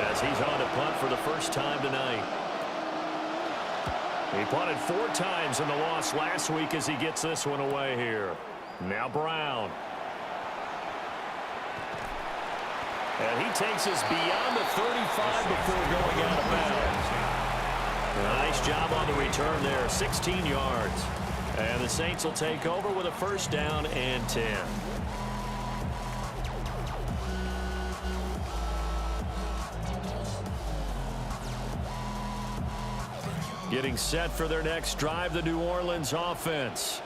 as he's on to punt for the first time tonight. He punted 4 times in the loss last week as he gets this one away here. Now Brown. And he takes us beyond the 35 before going out of bounds. Nice job on the return there, 16 yards. And the Saints will take over with a 1st down and 10. Getting set for their next drive, the New Orleans offense.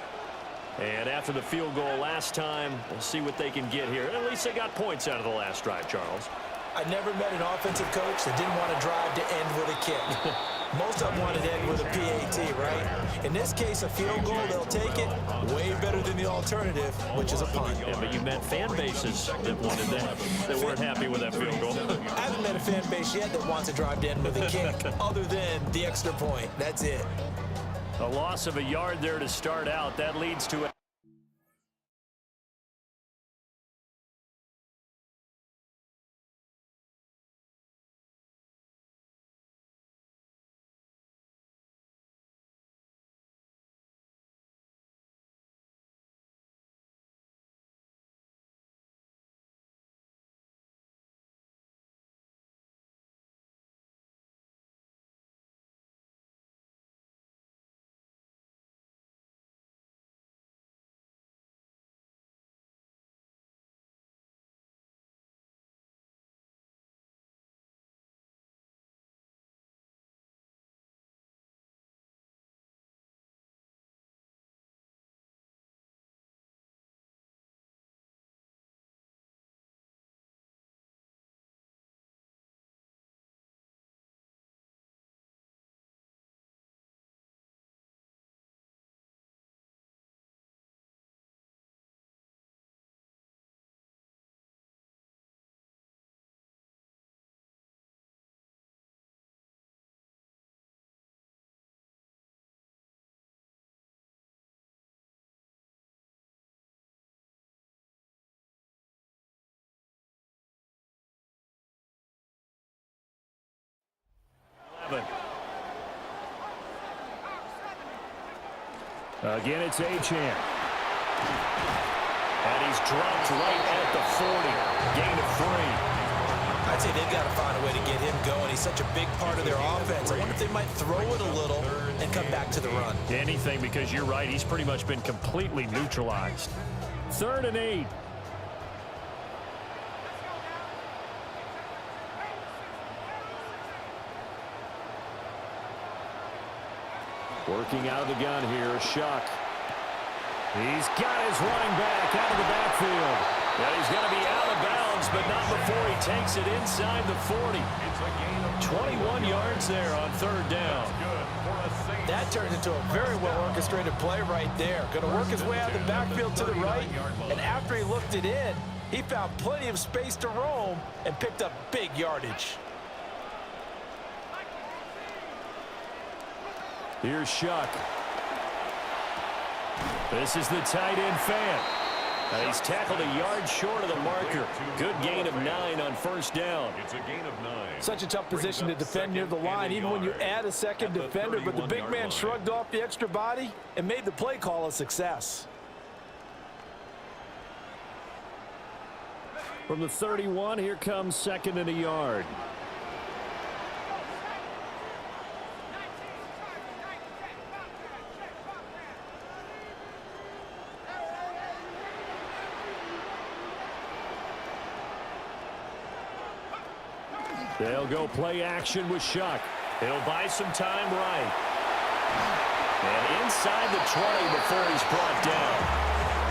And after the field goal last time, we'll see what they can get here. At least they got points out of the last drive, Charles. I never met an offensive coach that didn't want to drive to end with a kick. Most of them wanted to end with a PAT, right? In this case, a field goal, they'll take it. Way better than the alternative, which is a punt. Yeah, but you met fan bases that wanted that, that weren't happy with that field goal. I haven't met a fan base yet that wants to drive to end with a kick, other than the extra point. That's it. A loss of a yard there to start out. That leads to a again, it's Achane. And he's dropped right at the 40. Gain of 3. I'd say they've got to find a way to get him going. He's such a big part of their offense. I wonder if they might throw it a little and come back to the run. Anything, because you're right. He's pretty much been completely neutralized. 3rd and 8. Working out of the gun here, Shuck. He's got his running back out of the backfield. And he's going to be out of bounds, but not before he takes it inside the 40. 21 yards there on 3rd down. That turns into a very well-orchestrated play right there. Going to work his way out of the backfield to the right, and after he looked it in, he found plenty of space to roam and picked up big yardage. Here's Shuck. This is the tight end Fant. He's tackled a yard short of the marker. Good gain of 9 on 1st down. It's a gain of 9. Such a tough position to defend near the line, even when you add a second defender, but the big man shrugged off the extra body and made the play call a success. From the 31, here comes 2nd and a yard. They'll go play action with Shuck. It'll buy some time right. And inside the 20 before he's brought down.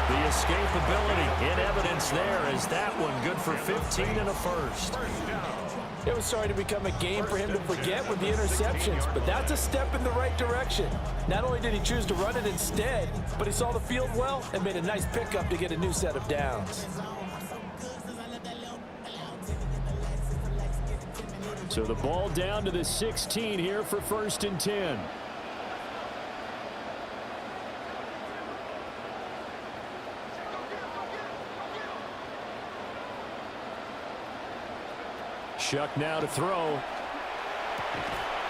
The escapability in evidence there as that one good for 15 and a first. It was starting to become a game for him to forget with the interceptions, but that's a step in the right direction. Not only did he choose to run it instead, but he saw the field well and made a nice pickup to get a new set of downs. So the ball down to the 16 here for 1st and 10. Shuck now to throw.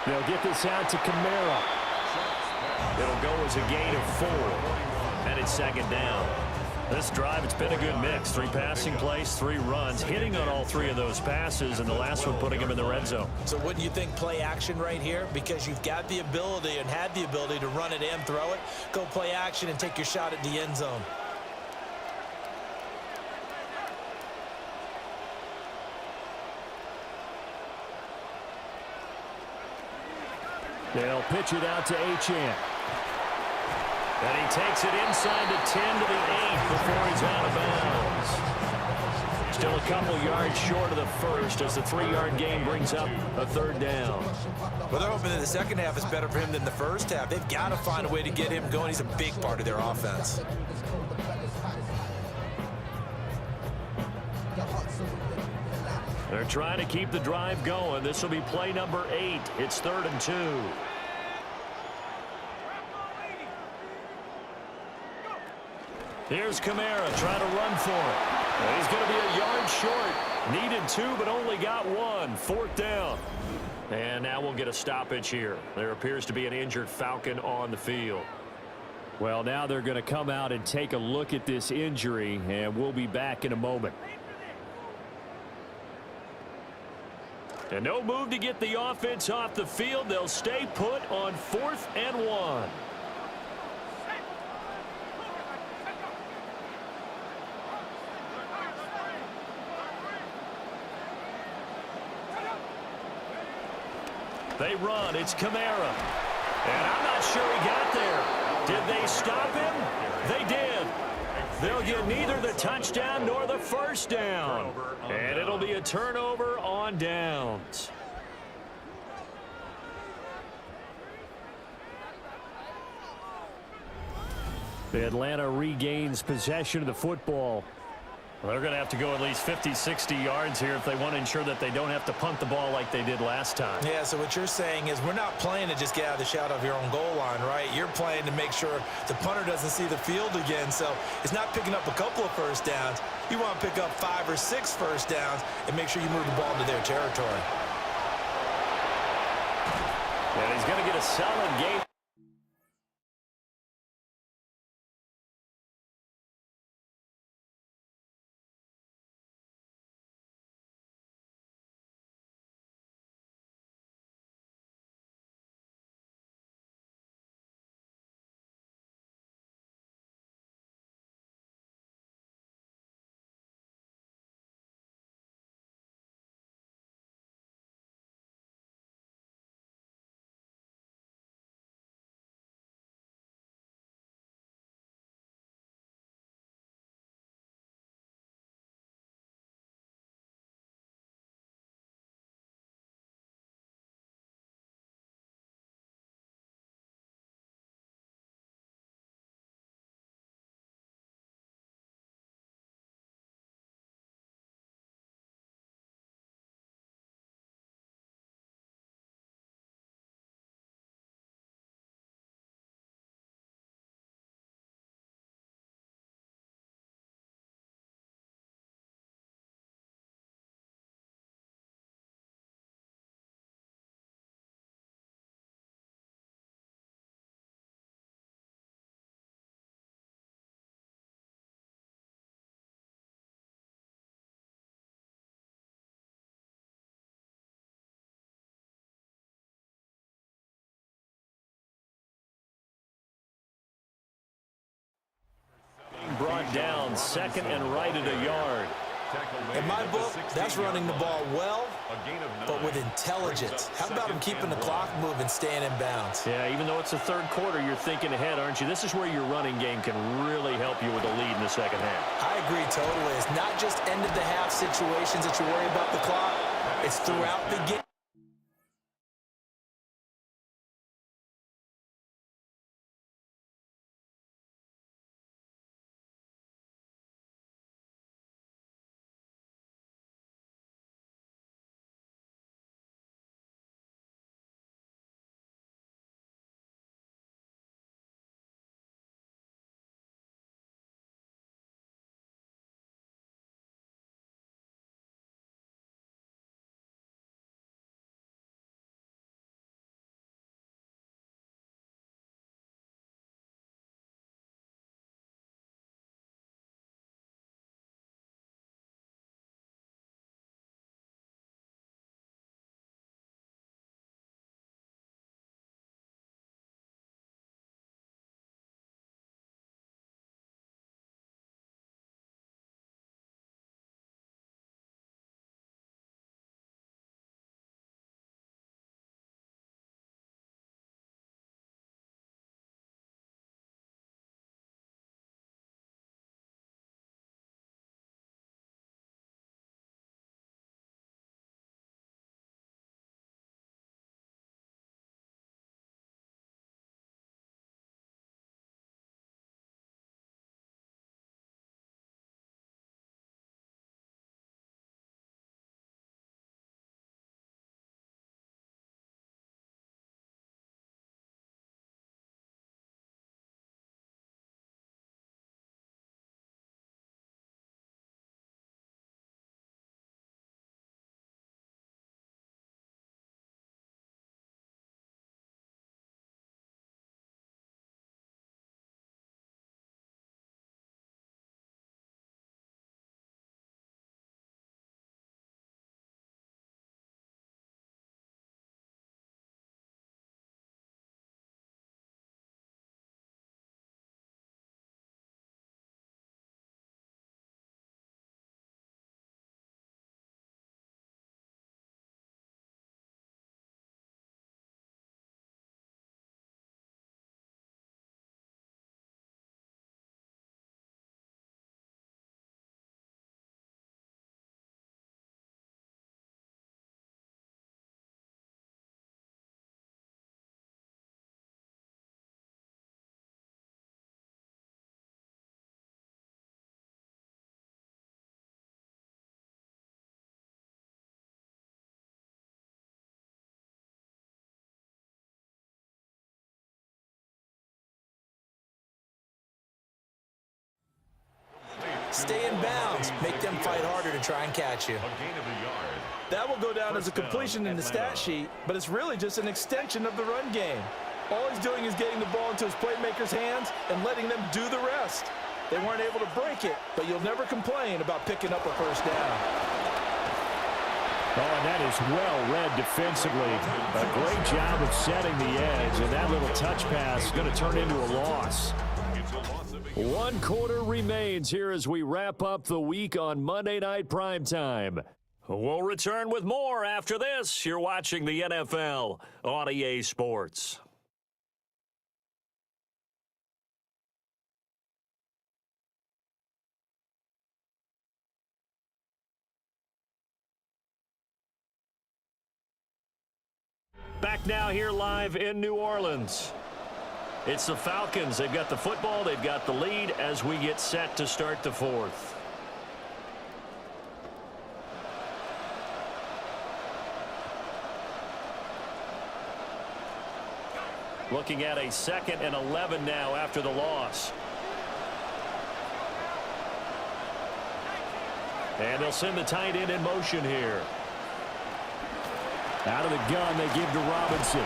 They'll get this out to Kamara. It'll go as a gain of 4. And it's 2nd down. This drive, it's been a good mix. 3 passing plays, 3 runs, hitting on all 3 of those passes, and the last one putting him in the red zone. So wouldn't you think play action right here? Because you've got the ability and had the ability to run it and throw it. Go play action and take your shot at the end zone. They'll pitch it out to Achane. And he takes it inside the 10 to the 8 before he's out of bounds. Still a couple yards short of the first as the 3-yard gain brings up a 3rd down. Well, they're hoping that the second half is better for him than the first half. They've got to find a way to get him going. He's a big part of their offense. They're trying to keep the drive going. This will be play number 8. It's 3rd and 2. Here's Kamara trying to run for it. He's going to be a yard short. Needed 2, but only got 1. 4th down. And now we'll get a stoppage here. There appears to be an injured Falcon on the field. Well, now they're going to come out and take a look at this injury, and we'll be back in a moment. And no move to get the offense off the field. They'll stay put on 4th and 1. They run. It's Kamara. And I'm not sure he got there. Did they stop him? They did. They'll get neither the touchdown nor the 1st down. And it'll be a turnover on downs. Atlanta regains possession of the football. Well, they're going to have to go at least 50, 60 yards here if they want to ensure that they don't have to punt the ball like they did last time. Yeah, so what you're saying is we're not playing to just get out of the shadow of your own goal line, right? You're playing to make sure the punter doesn't see the field again. So it's not picking up a couple of 1st downs. You want to pick up 5 or 6 1st downs and make sure you move the ball into their territory. And he's going to get a solid game. Brought down 2nd and right at a yard. In my book, that's running the ball well, but with intelligence. How about him keeping the clock moving, staying in bounds? Yeah, even though it's the third quarter, you're thinking ahead, aren't you? This is where your running game can really help you with a lead in the second half. I agree totally. It's not just end-of-the-half situations that you worry about the clock. It's throughout the game. Stay in bounds. Make them fight harder to try and catch you. That will go down as a completion in the stat sheet, but it's really just an extension of the run game. All he's doing is getting the ball into his playmakers' hands and letting them do the rest. They weren't able to break it, but you'll never complain about picking up a first down. Oh, and that is well read defensively. A great job of setting the edge, and that little touch pass is going to turn into a loss. 1 quarter remains here as we wrap up the week on Monday Night Primetime. We'll return with more after this. You're watching the NFL on EA Sports. Back now here live in New Orleans. It's the Falcons. They've got the football. They've got the lead as we get set to start the fourth. Looking at a 2nd and 11 now after the loss. And they'll send the tight end in motion here. Out of the gun, they give to Robinson.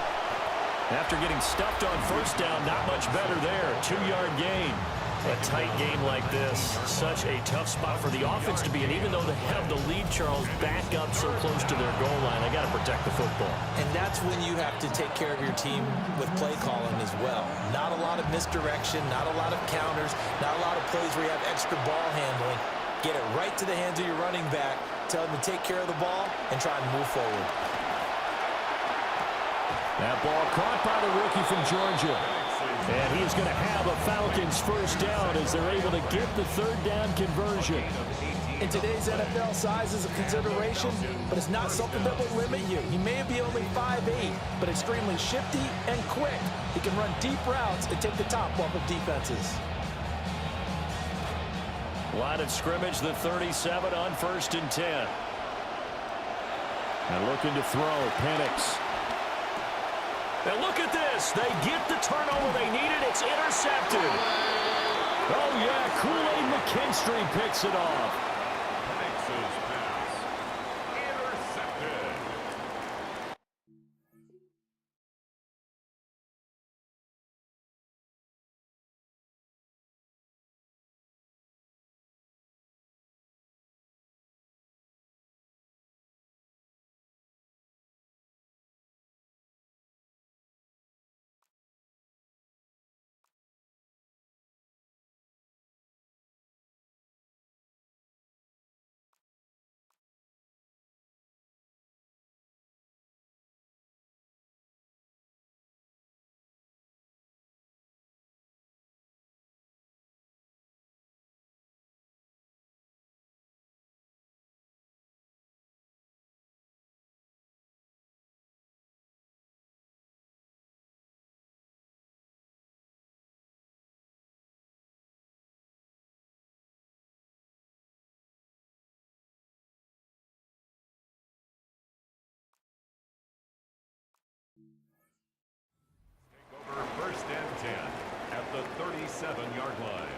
After getting stuffed on first down, not much better there. 2-yard gain. A tight game like this, such a tough spot for the offense to be in. Even though they have the lead, Charles, back up so close to their goal line, they got to protect the football. And that's when you have to take care of your team with play calling as well. Not a lot of misdirection, not a lot of counters, not a lot of plays where you have extra ball handling. Get it right to the hands of your running back. Tell him to take care of the ball and try and move forward. That ball caught by the rookie from Georgia. And he's going to have a Falcons first down as they're able to get the third down conversion. In today's NFL, size is a consideration, but it's not something that will limit you. He may be only 5'8", but extremely shifty and quick. He can run deep routes and take the top off of defenses. Line of scrimmage, the 37 on 1st and 10. And looking to throw, Penix. And look at this. They get the turnover they needed. It's intercepted. Oh, yeah, Kool-Aid McKinstry picks it off. Penix's pass intercepted. Over 1st and 10 at the 37-yard line.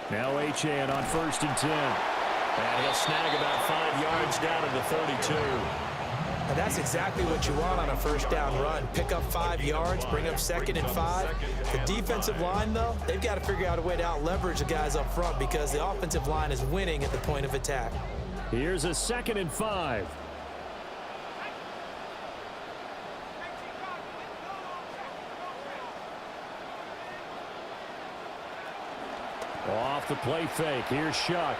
Now Achane on 1st and 10. And he'll snag about 5 yards down to the 32. And that's exactly what you want on a first down run. Pick up 5 yards, bring up 2nd and 5. The defensive line, though, they've got to figure out a way to out-leverage the guys up front because the offensive line is winning at the point of attack. Here's a 2nd and 5. Off the play fake. Here's Shuck.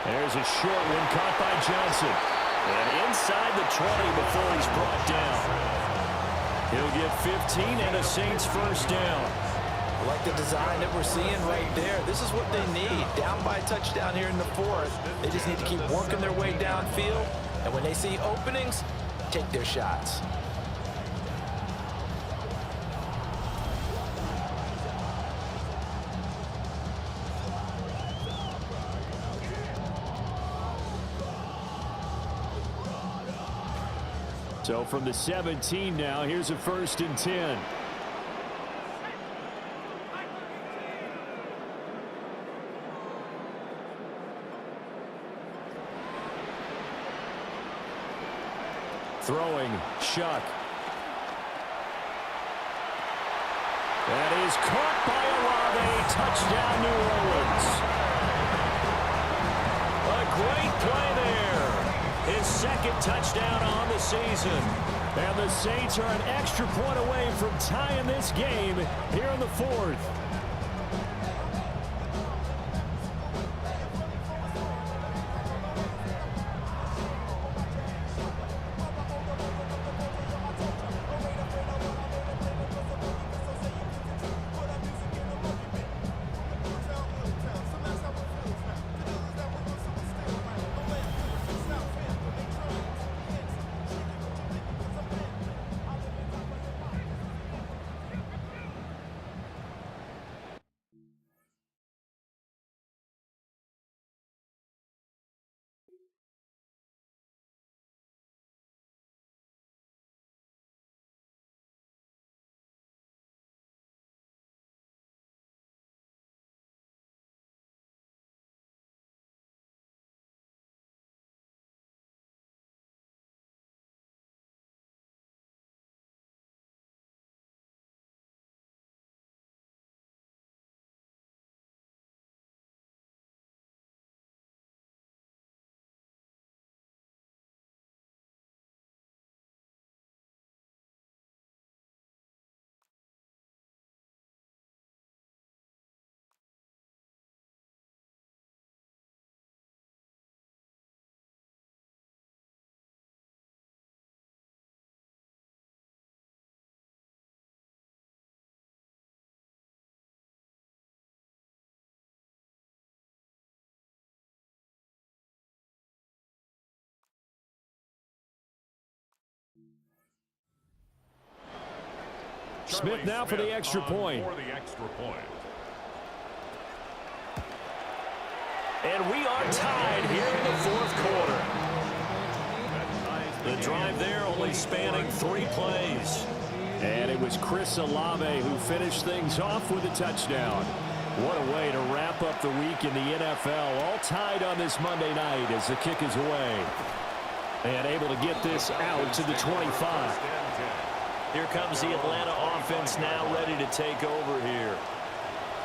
There's a short one caught by Johnson. And inside the 20 before he's brought down. He'll get 15 and a Saints first down. I like the design that we're seeing right there. This is what they need. Down by a touchdown here in the 4th. They just need to keep working their way downfield. And when they see openings, take their shots. So from the 17 now, here's a 1st and 10. Throwing, Shuck. That is caught by Olave. Touchdown, New Orleans. A great play there. His 2nd touchdown on the season. And the Saints are an extra point away from tying this game here in the 4th. Smith now for the extra point. And we are tied here in the fourth quarter. The drive there only spanning 3 plays. And it was Chris Olave who finished things off with a touchdown. What a way to wrap up the week in the NFL. All tied on this Monday night as the kick is away. And able to get this out to the 25. Here comes the Atlanta offense now ready to take over here.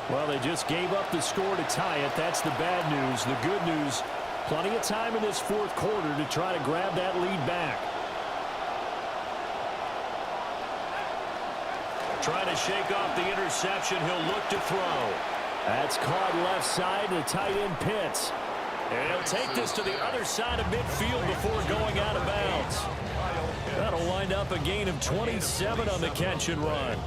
Well, they just gave up the score to tie it. That's the bad news. The good news, plenty of time in this fourth quarter to try to grab that lead back. Trying to shake off the interception. He'll look to throw. That's caught left side, and the tight end Pitts. And he'll take this to the other side of midfield before going out of bounds. That'll wind up a gain of 27 on the catch and run.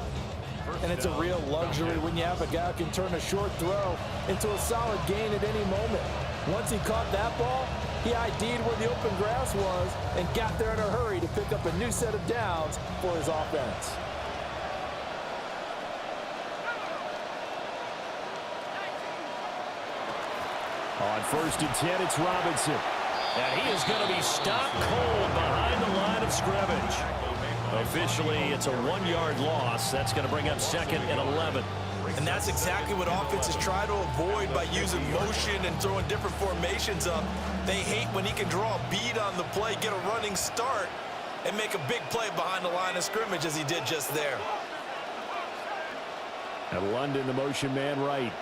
And it's a real luxury when you have a guy who can turn a short throw into a solid gain at any moment. Once he caught that ball, he ID'd where the open grass was and got there in a hurry to pick up a new set of downs for his offense. On 1st and 10, it's Robinson. And he is going to be stopped cold behind the line of scrimmage. Officially, it's a 1-yard loss. That's going to bring up 2nd and 11. And that's exactly what offenses try to avoid by using motion and throwing different formations up. They hate when he can draw a bead on the play, get a running start, and make a big play behind the line of scrimmage as he did just there. And London, the motion man right.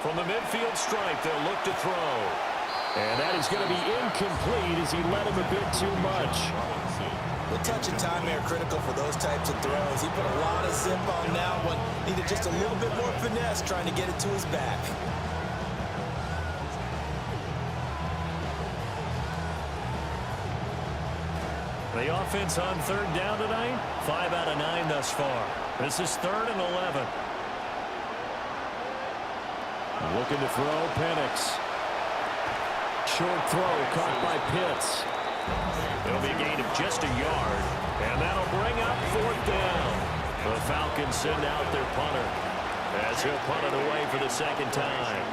From the midfield stripe, they'll look to throw. And that is going to be incomplete as he led him a bit too much. The touch and time here critical for those types of throws. He put a lot of zip on that one. Needed just a little bit more finesse trying to get it to his back. The offense on 3rd down tonight, 5 out of 9 thus far. This is 3rd and 11. Looking to throw, Penix. Short throw caught by Pitts. It'll be a gain of just a yard, and that'll bring up 4th down. The Falcons send out their punter as he'll punt it away for the 2nd time.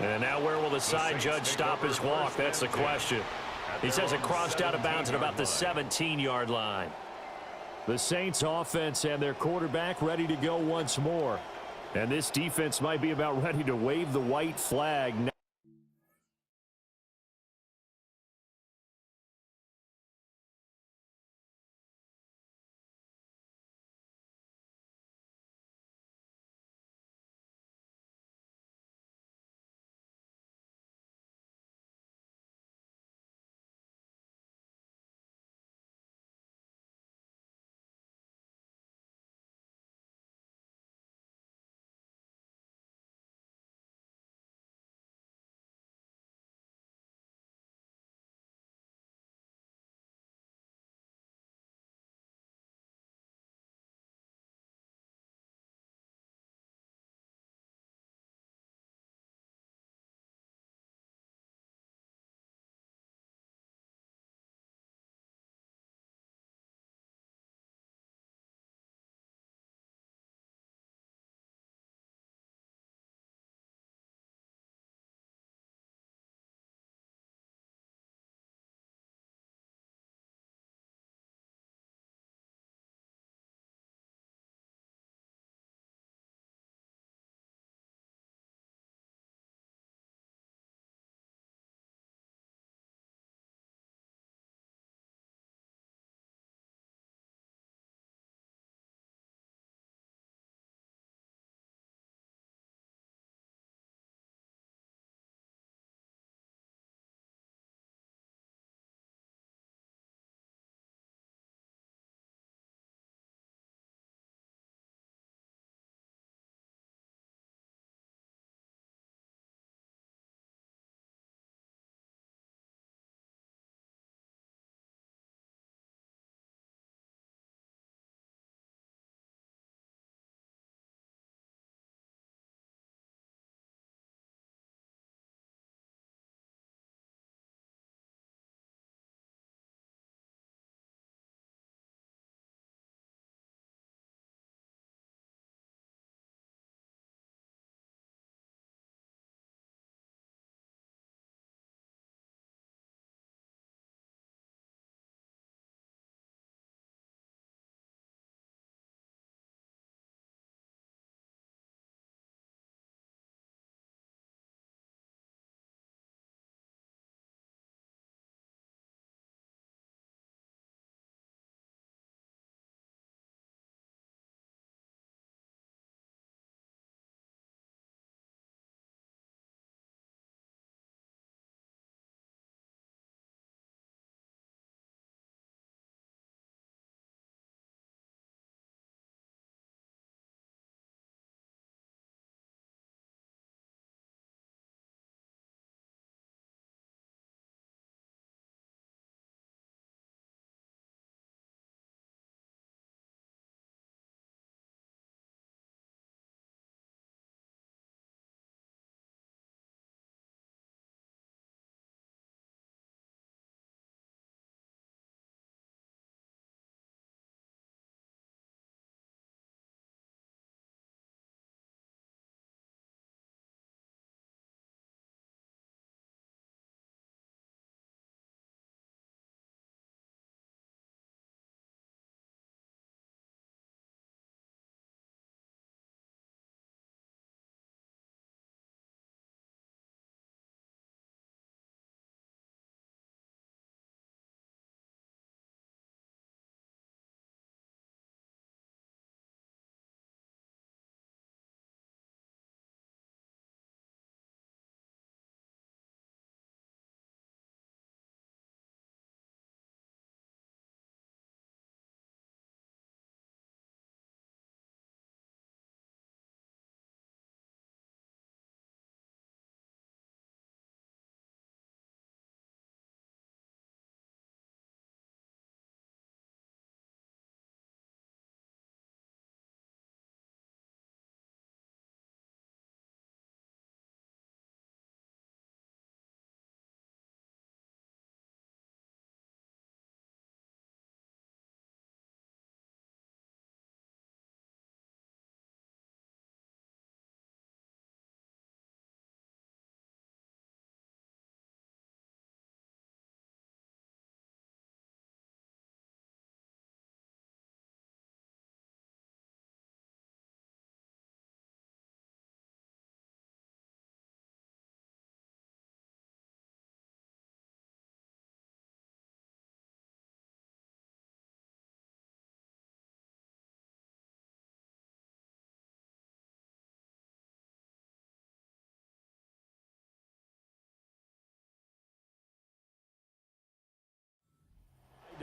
And now where will the side judge stop his walk? That's the question. He says it crossed out of bounds at about the 17-yard line. The Saints offense and their quarterback ready to go once more. And this defense might be about ready to wave the white flag now.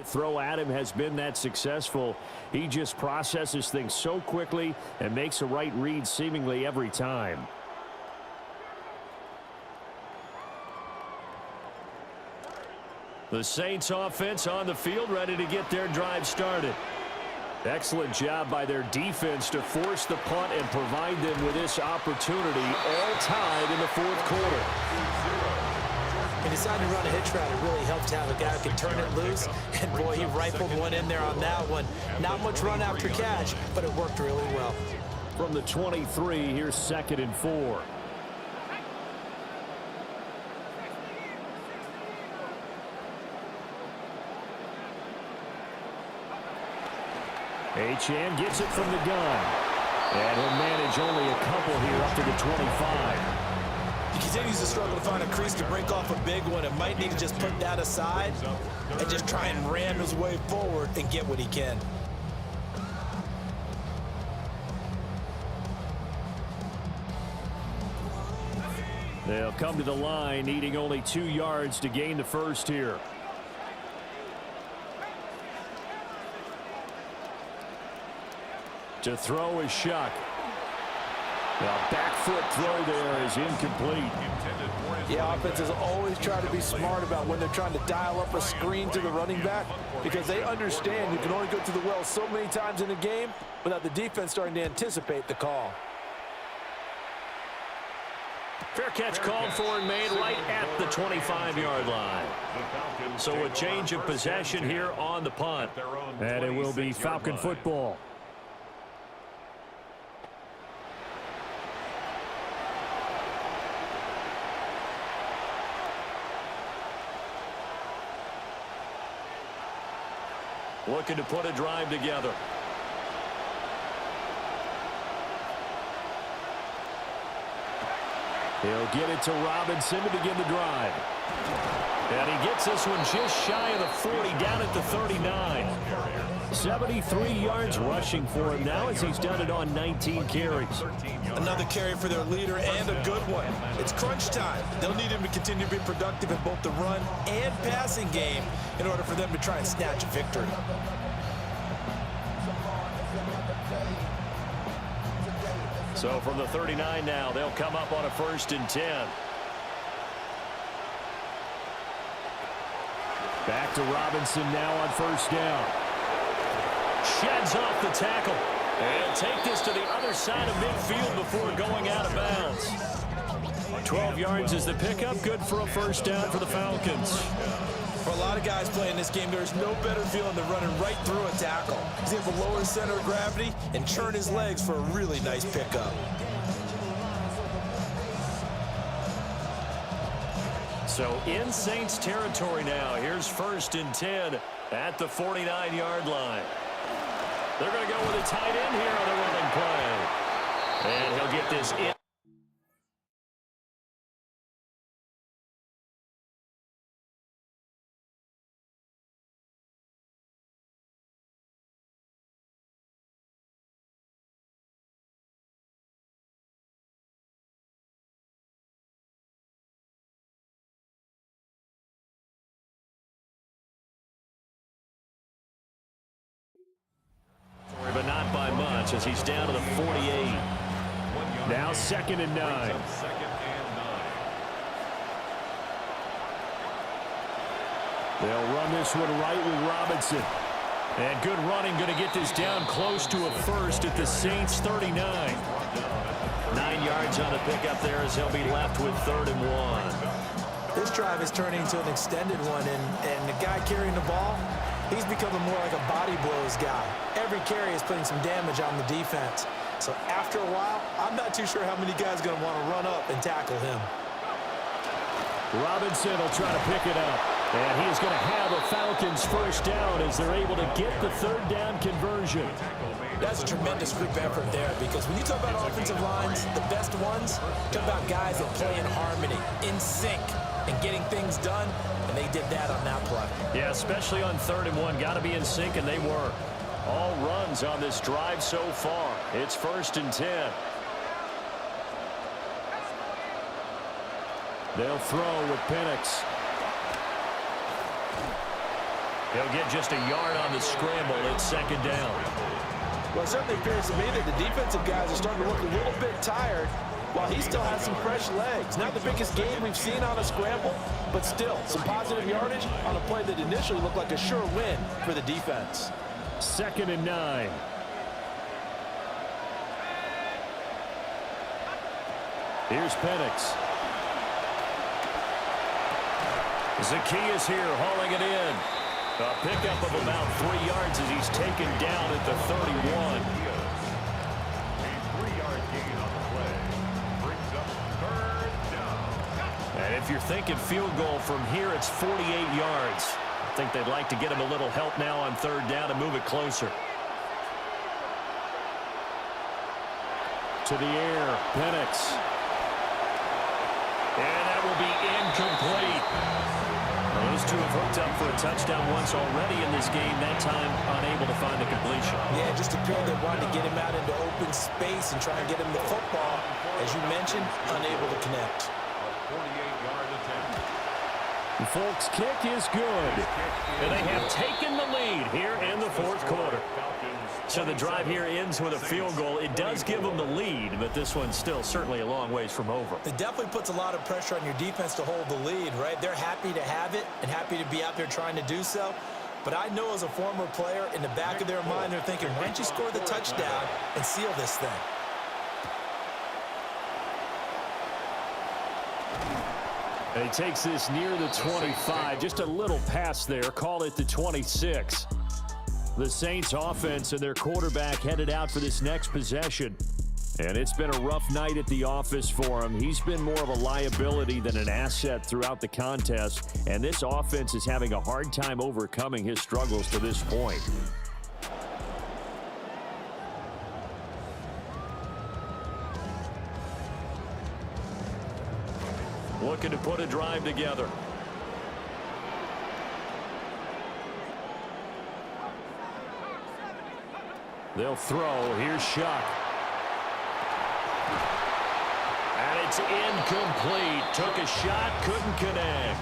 throw at him has been that successful. He just processes things so quickly and makes a right read seemingly every time. The Saints offense on the field, ready to get their drive started. Excellent job by their defense to force the punt and provide them with this opportunity, all tied in the fourth quarter. He decided to run a hitch route. It really helped to have a guy who could turn it loose. And, boy, he rifled one in there on that one. Not much run after catch, but it worked really well. From the 23, here's 2nd and 4. Achane gets it from the gun. And he'll manage only a couple here up to the 25. He continues to struggle to find a crease to break off a big one and might need to just put that aside and just try and ram his way forward and get what he can. They'll come to the line, needing only 2 yards to gain the first here. To throw is Shuck. The back foot throw there is incomplete. Yeah, offenses always try to be smart about when they're trying to dial up a screen to the running back because they understand you can only go to the well so many times in a game without the defense starting to anticipate the call. Fair catch called for and made right at the 25-yard line. So a change of possession here on the punt. And it will be Falcon football. Looking to put a drive together. He'll get it to Robinson to begin the drive. And he gets this one just shy of the 40, down at the 39. 73 yards rushing for him now as he's done it on 19 carries. Another carry for their leader and a good one. It's crunch time. They'll need him to continue to be productive in both the run and passing game in order for them to try and snatch a victory. So from the 39 now, they'll come up on a 1st and 10. Back to Robinson now on 1st down. Sheds off the tackle. And take this to the other side of midfield before going out of bounds. 12 yards is the pickup. Good for a 1st down for the Falcons. For a lot of guys playing this game, there's no better feeling than running right through a tackle. He's able to lower his center of gravity and churn his legs for a really nice pickup. So in Saints territory now. Here's 1st and 10 at the 49-yard line. They're going to go with a tight end here on the running play. And he'll get this in. But not by much as he's down to the 48. Now 2nd and 9. They'll run this one right with Robinson. And good running, going to get this down close to a 1st at the Saints 39. 9 yards on the pickup there as he'll be left with 3rd and 1. This drive is turning into an extended one, and the guy carrying the ball, he's becoming more like a body blows guy. Every carry is putting some damage on the defense. So after a while, I'm not too sure how many guys are going to want to run up and tackle him. Robinson will try to pick it up. And he is going to have a Falcons 1st down as they're able to get the 3rd down conversion. That's a tremendous group effort there because when you talk about offensive lines, the best ones, talk about guys that play in harmony, in sync, and getting things done, and they did that on that play. Yeah, especially on 3rd and 1. Got to be in sync, and they were. All runs on this drive so far. It's 1st and 10. They'll throw with Penix. He'll get just a yard on the scramble. It's second down. Well, it certainly appears to me that the defensive guys are starting to look a little bit tired while he still has some fresh legs. Not the biggest gain we've seen on a scramble, but still some positive yardage on a play that initially looked like a sure win for the defense. 2nd and 9. Here's Penix. Zacchaeus here hauling it in. A pickup of about 3 yards as he's taken down at the 31. A 3-yard gain on the play. Brings up 3rd down. And if you're thinking field goal from here, it's 48 yards. I think they'd like to get him a little help now on 3rd down and move it closer. To the air, Penix. And that will be incomplete. Well, those two have hooked up for a touchdown once already in this game, that time unable to find the completion. Yeah, it just appeared they wanted to get him out into open space and try and get him the football. As you mentioned, unable to connect. A 48-yard attempt. The Folks' kick is good. And they have taken the lead here in the 4th quarter. So the drive here ends with a field goal. It does give them the lead, but this one's still certainly a long ways from over. It definitely puts a lot of pressure on your defense to hold the lead, right? They're happy to have it and happy to be out there trying to do so. But I know as a former player, in the back of their mind, they're thinking, why don't you score the touchdown and seal this thing? He takes this near the 25, just a little pass there, call it the 26. The Saints offense and their quarterback headed out for this next possession. And it's been a rough night at the office for him. He's been more of a liability than an asset throughout the contest. And this offense is having a hard time overcoming his struggles to this point. Looking to put a drive together. They'll throw. Here's Shuck. And it's incomplete. Took a shot, couldn't connect.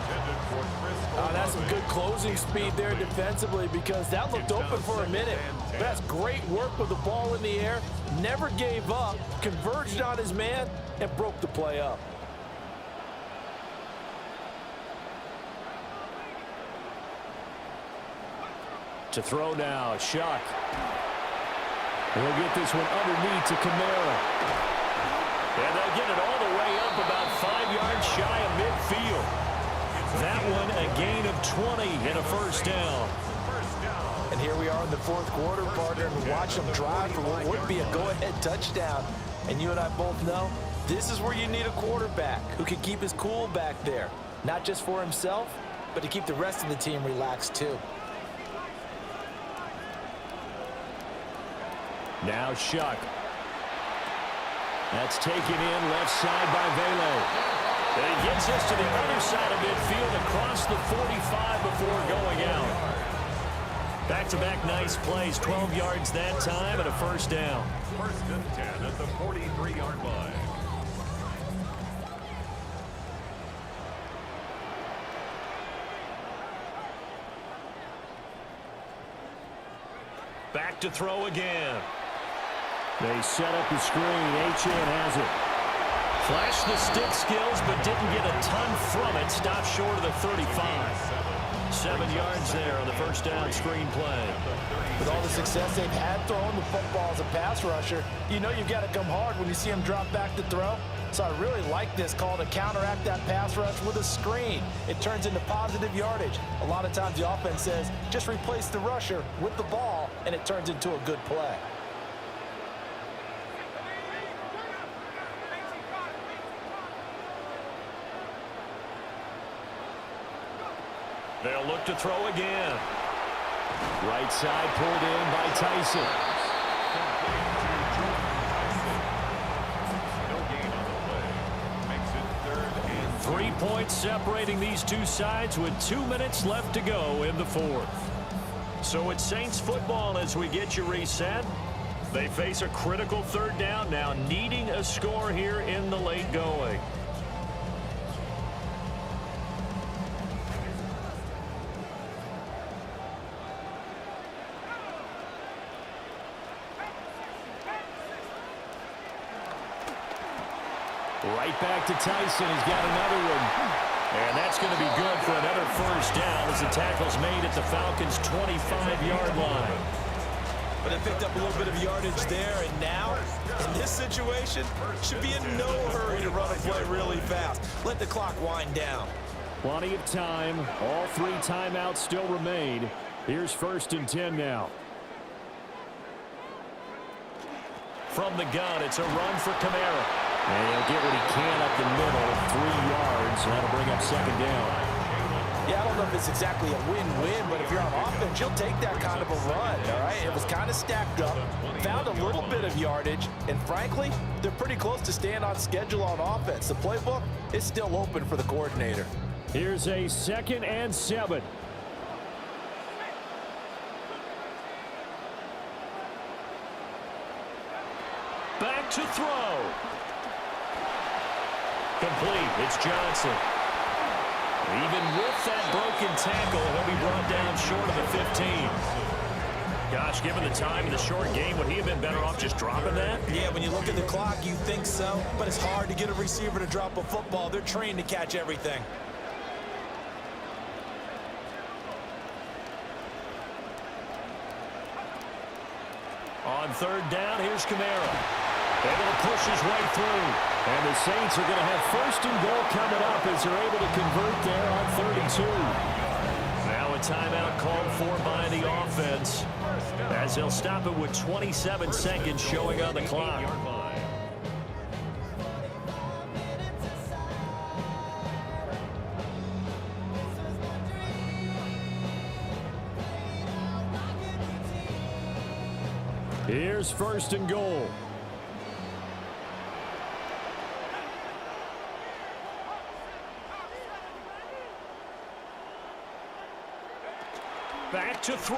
That's some good closing speed there defensively because that looked open for a minute. That's great work with the ball in the air. Never gave up, converged on his man, and broke the play up. To throw now, Shuck. He'll get this one underneath to Kamara. And they'll get it all the way up about 5 yards shy of midfield. That one a gain of 20 and a 1st down. And here we are in the 4th quarter, partner, and watch them drive for what would be a go-ahead touchdown. And you and I both know this is where you need a quarterback who can keep his cool back there. Not just for himself, but to keep the rest of the team relaxed too. Now Shuck. That's taken in left side by Velo. And he gets us to the other side of midfield across the 45 before going out. Back-to-back nice plays, 12 yards that time and a 1st down. 1st and 10 at the 43-yard line. Back to throw again. They set up the screen. Achane has it. Flashed the stick skills, but didn't get a ton from it. Stopped short of the 35. 7 yards there on the 1st down screen play. With all the success they've had throwing the football as a pass rusher, you know you've got to come hard when you see them drop back to throw. So I really like this call to counteract that pass rush with a screen. It turns into positive yardage. A lot of times the offense says, just replace the rusher with the ball, and it turns into a good play. They'll look to throw again. Right side pulled in by Tyson. No gain on the play. Makes it 3rd and 3 points separating these two sides with 2 minutes left to go in the 4th. So it's Saints football as we get you reset. They face a critical 3rd down now, needing a score here in the late going. Right back to Tyson. He's got another one. And that's going to be good for another first down as the tackle's made at the Falcons' 25-yard line. But they picked up a little bit of yardage there, and now, in this situation, should be in no hurry to run a play really fast. Let the clock wind down. Plenty of time. All 3 timeouts still remain. Here's 1st and 10 now. From the gun, it's a run for Kamara. And he'll get what he can up the middle, 3 yards, and that'll bring up 2nd down. Yeah, I don't know if it's exactly a win-win, but if you're on offense, you'll take that kind of a run, all right? It was kind of stacked up, found a little bit of yardage, and frankly, they're pretty close to staying on schedule on offense. The playbook is still open for the coordinator. Here's a 2nd and 7. Back to throw. Complete. It's Johnson. Even with that broken tackle, he'll be brought down short of the 15. Gosh, given the time in the short game, would he have been better off just dropping that? Yeah, when you look at the clock, you think so, but it's hard to get a receiver to drop a football. They're trained to catch everything. On 3rd down, here's Kamara. Able to push his way through. And the Saints are going to have 1st and goal coming up as they're able to convert there on 32. Now a timeout called for by the offense, as they'll stop it with 27 seconds showing on the clock. Here's 1st and goal. Back to throw.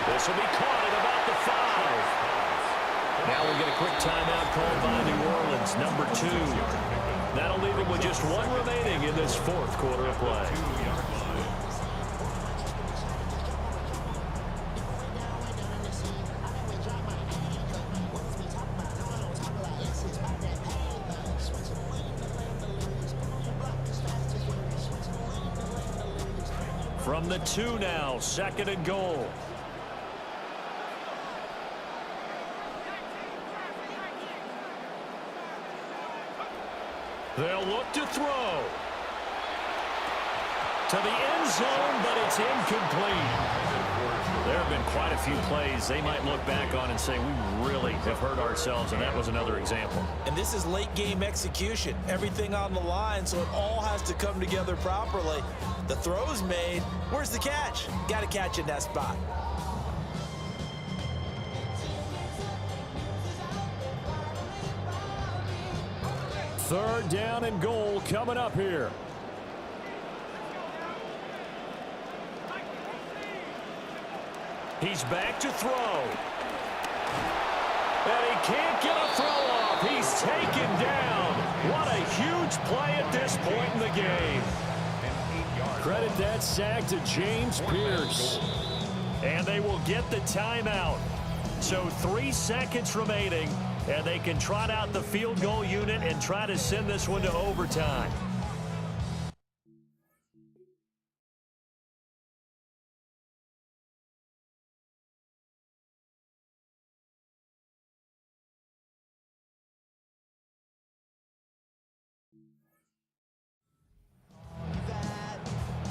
This will be caught at about the 5. Now we'll get a quick timeout called by New Orleans, number 2. That'll leave them with just 1 remaining in this 4th quarter of play. From the 2 now, 2nd and goal. They'll look to throw. To the end zone, but it's incomplete. There have been quite a few plays they might look back on and say, we really have hurt ourselves, and that was another example. And this is late game execution. Everything on the line, so it all has to come together properly. The throw's made. Where's the catch? Got to catch in that spot. Third down and goal coming up here. He's back to throw. And he can't get a throw off. He's taken down. What a huge play at this point in the game. Credit that sack to James Pierce. And they will get the timeout. So 3 seconds remaining, and they can trot out the field goal unit and try to send this one to overtime.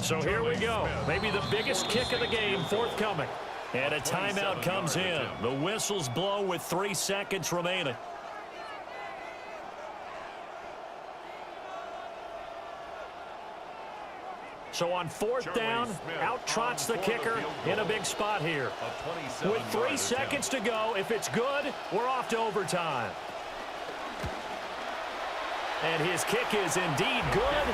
So here we go. Maybe the biggest kick of the game forthcoming. And a timeout comes in. The whistles blow with 3 seconds remaining. So on 4th down, out trots the kicker in a big spot here. With 3 seconds to go, if it's good, we're off to overtime. And his kick is indeed good.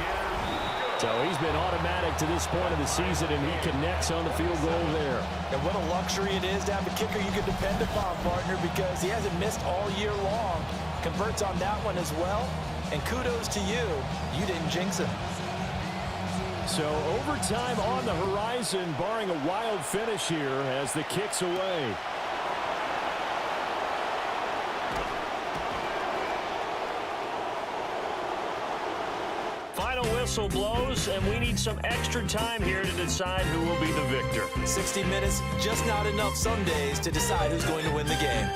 So he's been automatic to this point of the season, and he connects on the field goal there. And what a luxury it is to have a kicker you can depend upon, partner, because he hasn't missed all year long. Converts on that one as well. And kudos to you. You didn't jinx him. So overtime on the horizon, barring a wild finish here as the kick's away. Final whistle blows, and we need some extra time here to decide who will be the victor. 60 minutes, just not enough some days to decide who's going to win the game.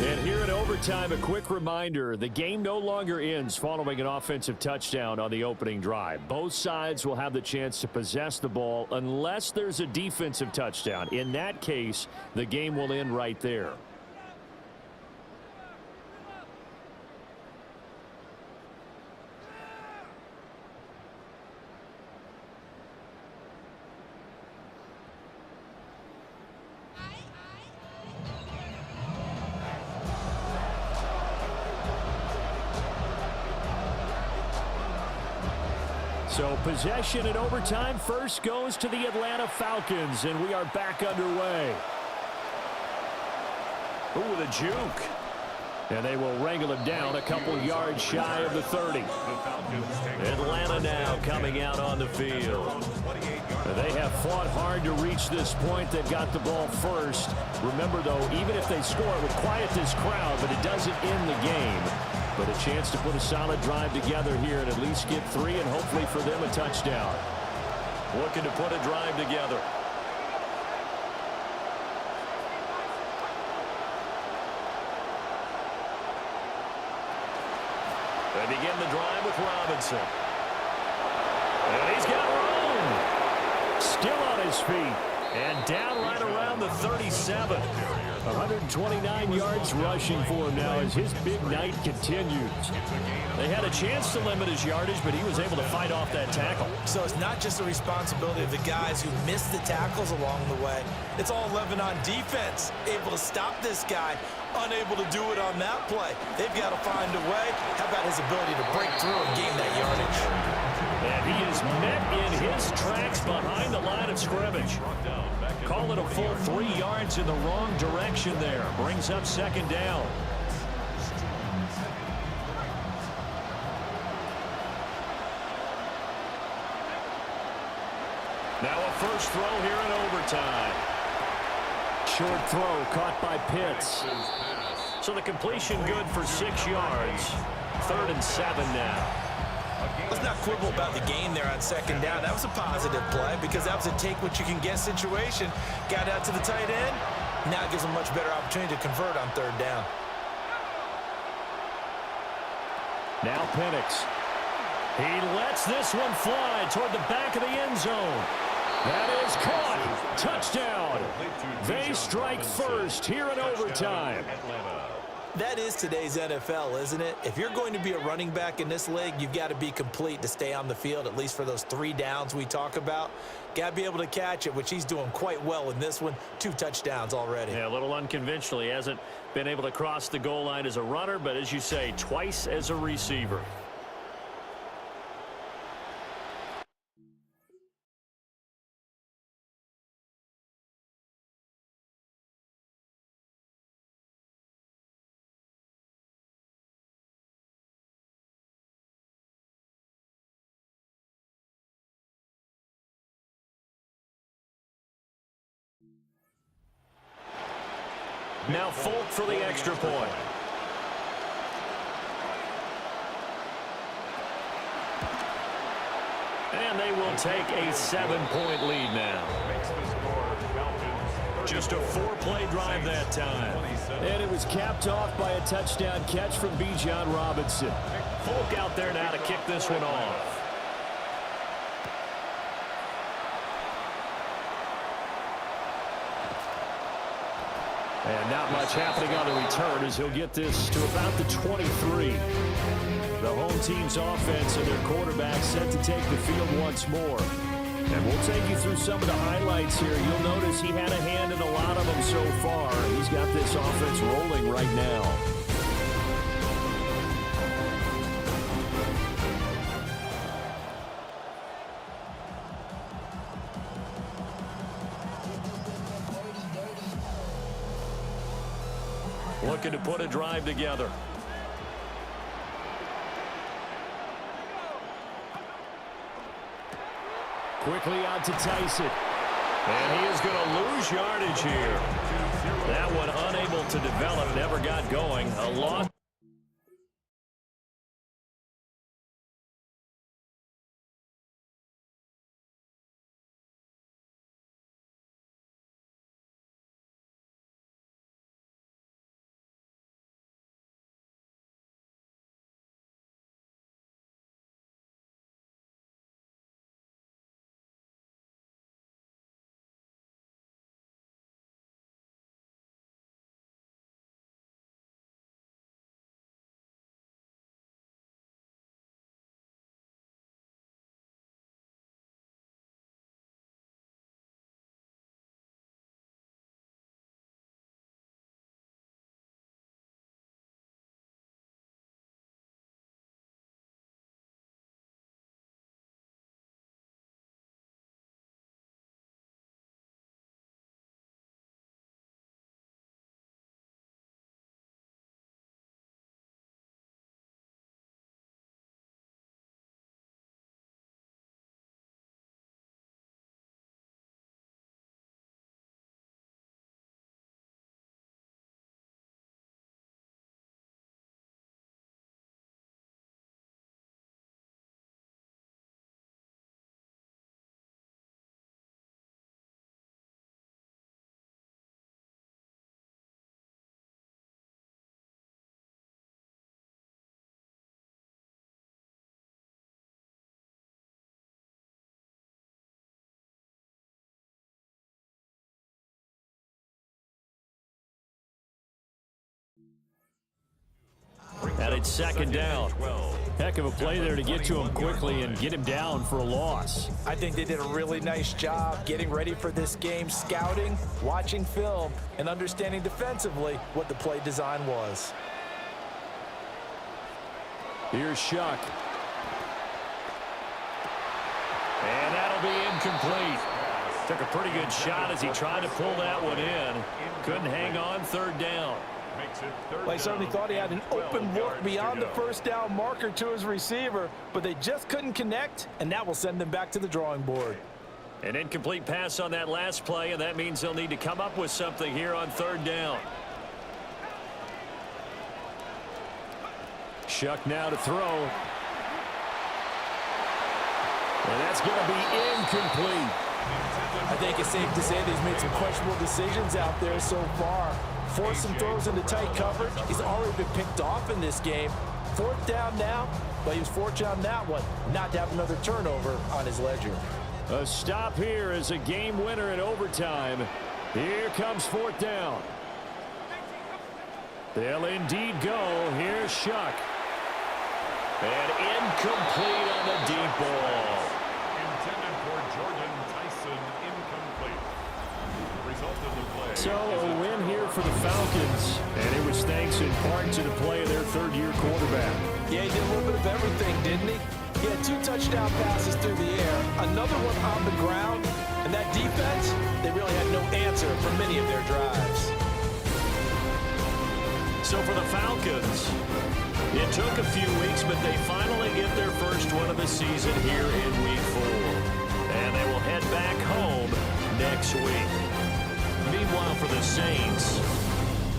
And here at overtime, a quick reminder, the game no longer ends following an offensive touchdown on the opening drive. Both sides will have the chance to possess the ball unless there's a defensive touchdown. In that case, the game will end right there. So possession in overtime first goes to the Atlanta Falcons, and we are back underway. Ooh, the juke. And they will wrangle him down a couple yards shy of the 30. Atlanta now coming out on the field. They have fought hard to reach this point. They've got the ball first. Remember, though, even if they score, it would quiet this crowd, but it doesn't end the game. But a chance to put a solid drive together here and at least get 3 and hopefully for them a touchdown. Looking to put a drive together. They begin the drive with Robinson. And he's got room. Still on his feet. And down right around the 37. 129 yards rushing for him now as his big night continues. They had a chance to limit his yardage, but he was able to fight off that tackle. So it's not just the responsibility of the guys who missed the tackles along the way. It's all 11 on defense. Able to stop this guy, unable to do it on that play. They've got to find a way. How about his ability to break through and gain that yardage? And he is met in his tracks behind the line of scrimmage. Call it a full 3 yards in the wrong direction there. Brings up second down. Now a first throw here in overtime. Short throw caught by Pitts. So the completion good for 6 yards. 3rd and 7 now. Let's not quibble about the gain there on second down. That was a positive play because that was a take-what-you-can-get situation. Got out to the tight end. Now it gives them much better opportunity to convert on 3rd down. Now Penix. He lets this one fly toward the back of the end zone. That is caught. Touchdown. They strike first here in overtime. That is today's NFL, isn't it? If you're going to be a running back in this league, you've got to be complete to stay on the field, at least for those 3 downs we talk about. Got to be able to catch it, which he's doing quite well in this one. 2 touchdowns already. Yeah, a little unconventional. He hasn't been able to cross the goal line as a runner, but as you say, twice as a receiver. Now Folk for the extra point. And they will take a 7-point lead now. Just a 4-play drive that time. And it was capped off by a touchdown catch from Bijan Robinson. Folk out there now to kick this one off. And not much happening on the return as he'll get this to about the 23. The home team's offense and their quarterback set to take the field once more. And we'll take you through some of the highlights here. You'll notice he had a hand in a lot of them so far. He's got this offense rolling right now. Looking to put a drive together. Quickly out to Tyson. And he is going to lose yardage here. That one unable to develop, never got going. A long. And it's second down. Heck of a play there to get to him quickly and get him down for a loss. I think they did a really nice job getting ready for this game, scouting, watching film, and understanding defensively what the play design was. Here's Shuck. And that'll be incomplete. Took a pretty good shot as he tried to pull that one in. Couldn't hang on, third down. Well, he certainly thought he had an open look beyond the first down marker to his receiver, but they just couldn't connect, and that will send them back to the drawing board. An incomplete pass on that last play, and that means they'll need to come up with something here on third down. Shuck now to throw. And that's going to be incomplete. I think it's safe to say that he's made some questionable decisions out there so far. Forced some throws into tight coverage. He's already been picked off in this game. Fourth down now, but he was fortunate on that one not to have another turnover on his ledger. A stop here is a game winner in overtime. Here comes fourth down. They'll indeed go. Here's Shuck. And incomplete on the deep ball. Intended for Jordan Tyson, incomplete. The result of the play. So a win here for the Falcons, and it was thanks in part to the play of their third-year quarterback. Yeah, he did a little bit of everything, didn't he? He had 2 touchdown passes through the air, another one on the ground, and that defense, they really had no answer for many of their drives. So for the Falcons, it took a few weeks, but they finally get their first one of the season here in Week 4. And they will head back home next week. Meanwhile, for the Saints,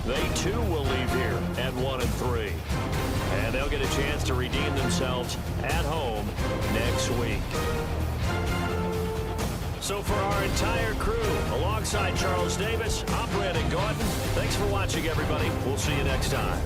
they too will leave here at 1-3. And they'll get a chance to redeem themselves at home next week. So for our entire crew, alongside Charles Davis, I'm Brandon Gordon. Thanks for watching, everybody. We'll see you next time.